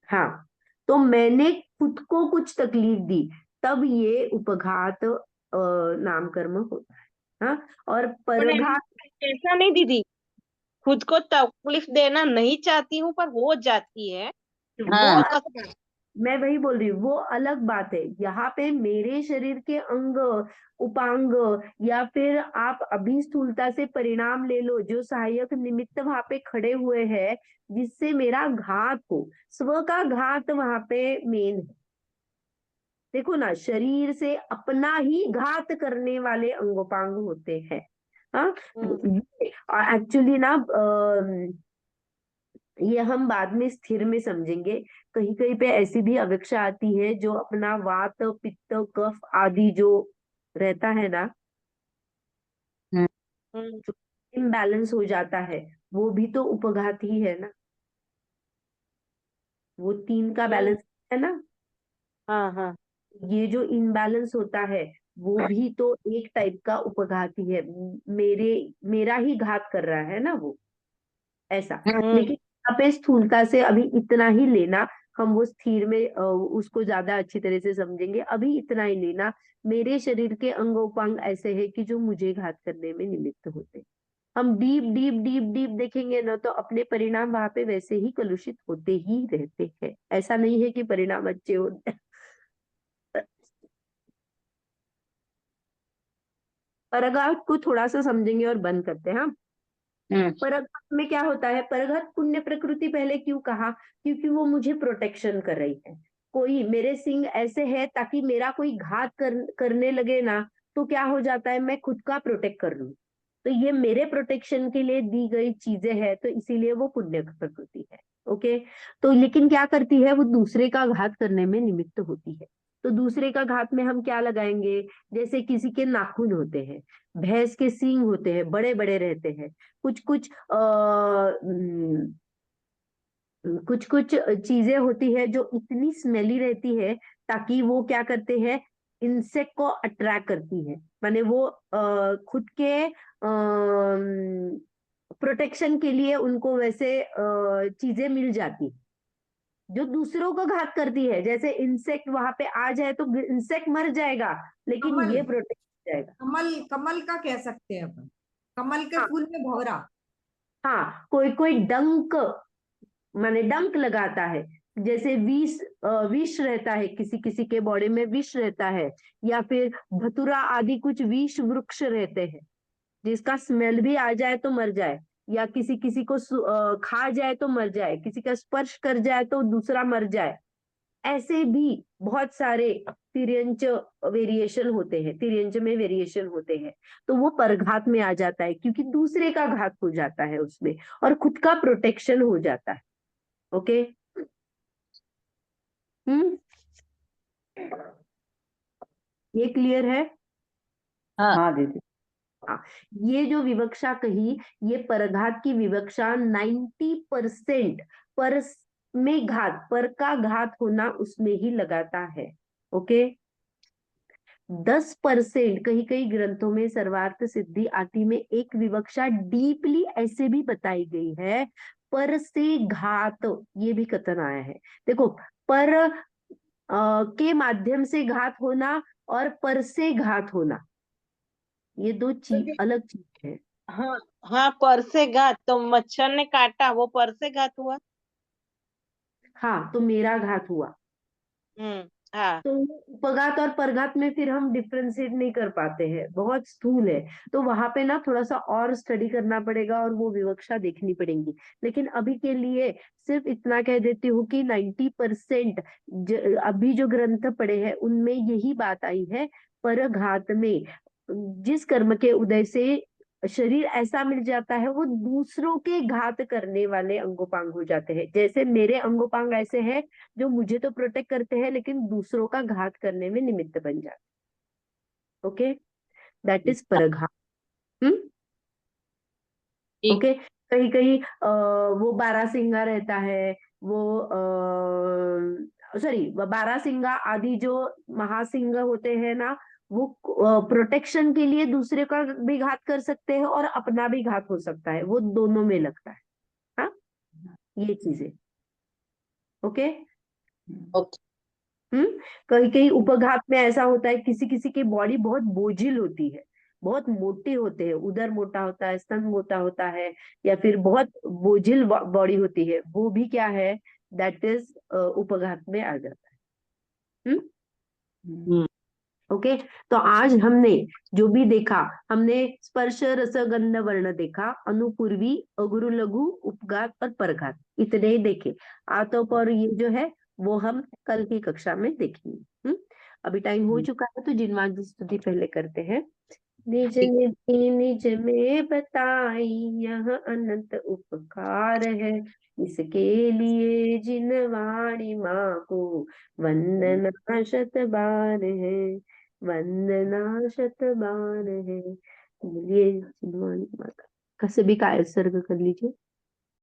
हाँ तो मैंने खुद को कुछ तकलीफ दी, तब ये उपघात नाम कर्म होता है। हाँ और पर परघात, ऐसा नहीं दीदी, खुद को तकलीफ देना नहीं चाहती हूँ पर हो जाती है, वो हाँ अकस्मात। मैं वही बोल रही हूँ, वो अलग बात है। यहाँ पे मेरे शरीर के अंग उपांग, या फिर आप अभी स्थूलता से परिणाम ले लो, जो सहायक निमित्त वहां पे खड़े हुए हैं जिससे मेरा घात हो, स्व का घात वहां पे मेन है। देखो ना, शरीर से अपना ही घात करने वाले अंगोपांग होते हैं। हाँ, एक्चुअली ना ये हम बाद में स्थिर में समझेंगे। कहीं कहीं पे ऐसी भी अवेक्षा आती है जो अपना वात पित्त कफ आदि जो रहता है ना, हम्म, इम्बैलेंस हो जाता है, वो भी तो उपघात ही है ना। वो तीन का हम्म, बैलेंस है ना। हाँ हाँ। ये जो इम्बैलेंस होता है वो भी तो एक टाइप का उपघात ही है। मेरे मेरा ही घात कर रहा है ना वो, ऐसा। हम्म, लेकिन यहाँ पे स्थूलता से अभी इतना ही लेना, हम वो स्थिर में उसको ज्यादा अच्छी तरह से समझेंगे। अभी इतना ही लेना, मेरे शरीर के अंगोपांग ऐसे है कि जो मुझे घात करने में निमित्त होते हैं। हम डीप डीप डीप डीप देखेंगे ना, तो अपने परिणाम वहां पे वैसे ही कलुषित होते ही रहते हैं। ऐसा नहीं है कि परिणाम अच्छे होते हैं। परघात को थोड़ा सा समझेंगे और बंद करते हैं। हाँ, परघात में क्या होता है? परघात पुण्य प्रकृति पहले क्यों कहा? क्योंकि वो मुझे प्रोटेक्शन कर रही है। कोई मेरे सिंग ऐसे है ताकि मेरा कोई घात करने लगे ना, तो क्या हो जाता है, मैं खुद का प्रोटेक्ट कर लूं। तो ये मेरे प्रोटेक्शन के लिए दी गई चीजें हैं, तो इसीलिए वो पुण्य प्रकृति है। ओके। तो लेकिन क्या करती है, वो दूसरे का घात करने में निमित्त होती है। तो दूसरे का घात में हम क्या लगाएंगे? जैसे किसी के नाखून होते हैं, भैंस के सींग होते हैं, बड़े बड़े रहते हैं। कुछ कुछ कुछ कुछ चीजें होती है जो इतनी स्मेली रहती है, ताकि वो क्या करते हैं, इंसेक्ट को अट्रैक्ट करती है। माने वो खुद के प्रोटेक्शन के लिए उनको वैसे चीजें मिल जाती, जो दूसरों को घात करती है। जैसे इंसेक्ट वहां पे आ जाए तो इंसेक्ट मर जाएगा, लेकिन कमल, ये प्रोटेक्ट जाएगा। कमल कमल का कह सकते हैं अपन, कमल के हाँ, फूल में भौरा। हाँ, कोई कोई डंक, माने डंक लगाता है। जैसे विष, विष रहता है, किसी किसी के बॉडी में विष रहता है, या फिर धतूरा आदि कुछ विष वृक्ष रहते हैं, जिसका स्मेल भी आ जाए तो मर जाए, या किसी किसी को खा जाए तो मर जाए, किसी का स्पर्श कर जाए तो दूसरा मर जाए। ऐसे भी बहुत सारे तिर्यंच वेरिएशन होते हैं, तिर्यंच में वेरिएशन होते हैं। तो वो परघात में आ जाता है, क्योंकि दूसरे का घात हो जाता है उसमें, और खुद का प्रोटेक्शन हो जाता है। ओके। हम्म, ये क्लियर है? हाँ दीदी। हाँ, ये जो विवक्षा कही, ये परघात की विवक्षा 90% पर में घात, पर का घात होना उसमें ही लगाता है। ओके। 10% कहीं कहीं ग्रंथों में सर्वार्थ सिद्धि आदि में एक विवक्षा डीपली ऐसे भी बताई गई है, पर से घात, ये भी कथन आया है। देखो, पर के माध्यम से घात होना और पर से घात होना, ये दो तो चीज, अलग चीज है। हाँ हाँ, पर से घात तो मच्छर ने काटा, वो पर से घात हुआ। हाँ, तो मेरा घात हुआ। हाँ। तो उपघात और परघात में फिर हम डिफ्रेंशिएट नहीं कर पाते हैं, बहुत स्थूल है। तो वहां पे ना थोड़ा सा और स्टडी करना पड़ेगा और वो विवक्षा देखनी पड़ेगी। लेकिन अभी के लिए सिर्फ इतना कह देती हूँ कि 90% अभी जो ग्रंथ पढ़े हैं उनमें यही बात आई है। परघात में जिस कर्म के उदय से शरीर ऐसा मिल जाता है, वो दूसरों के घात करने वाले अंगोपांग हो जाते हैं। जैसे मेरे अंगोपांग ऐसे हैं जो मुझे तो प्रोटेक्ट करते हैं, लेकिन दूसरों का घात करने में निमित्त बन जाते। ओके, दैट इज परघात। हम्म। ठीक। ओके। कहीं कहीं वो बारहसिंगा रहता है, वो सॉरी, बारहसिंगा आदि जो महासिंह होते हैं ना, वो प्रोटेक्शन के लिए दूसरे का भी घात कर सकते हैं और अपना भी घात हो सकता है, वो दोनों में लगता है। हाँ, ये चीजें। ओके। ओके। हम्म। कहीं कहीं उपघात में ऐसा होता है, किसी किसी की बॉडी बहुत बोझिल होती है, बहुत मोटे होते हैं, उदर मोटा होता है, स्तन मोटा होता है, या फिर बहुत बोझिल बॉडी होती है, वो भी क्या है, दैट इज उपघात में आ जाता है। हम्म। ओके, तो आज हमने जो भी देखा, हमने स्पर्श रस गंध वर्ण देखा, अनुपूर्वी, अगुरु लघु, उपघात और परघात, इतने ही देखे। आतोप और ये जो है वो हम कल की कक्षा में देखेंगे। अभी टाइम हो चुका है, तो जिनवान की स्तुति पहले करते हैं। निज निधि निज में बताई, यह अनंत उपकार है, इसके लिए जिन वाणी माँ को वंदना शत बार है, वंदना शत बार है। बोलिए जिनवाणी माता का। सभी का सर्ग कर लीजिए।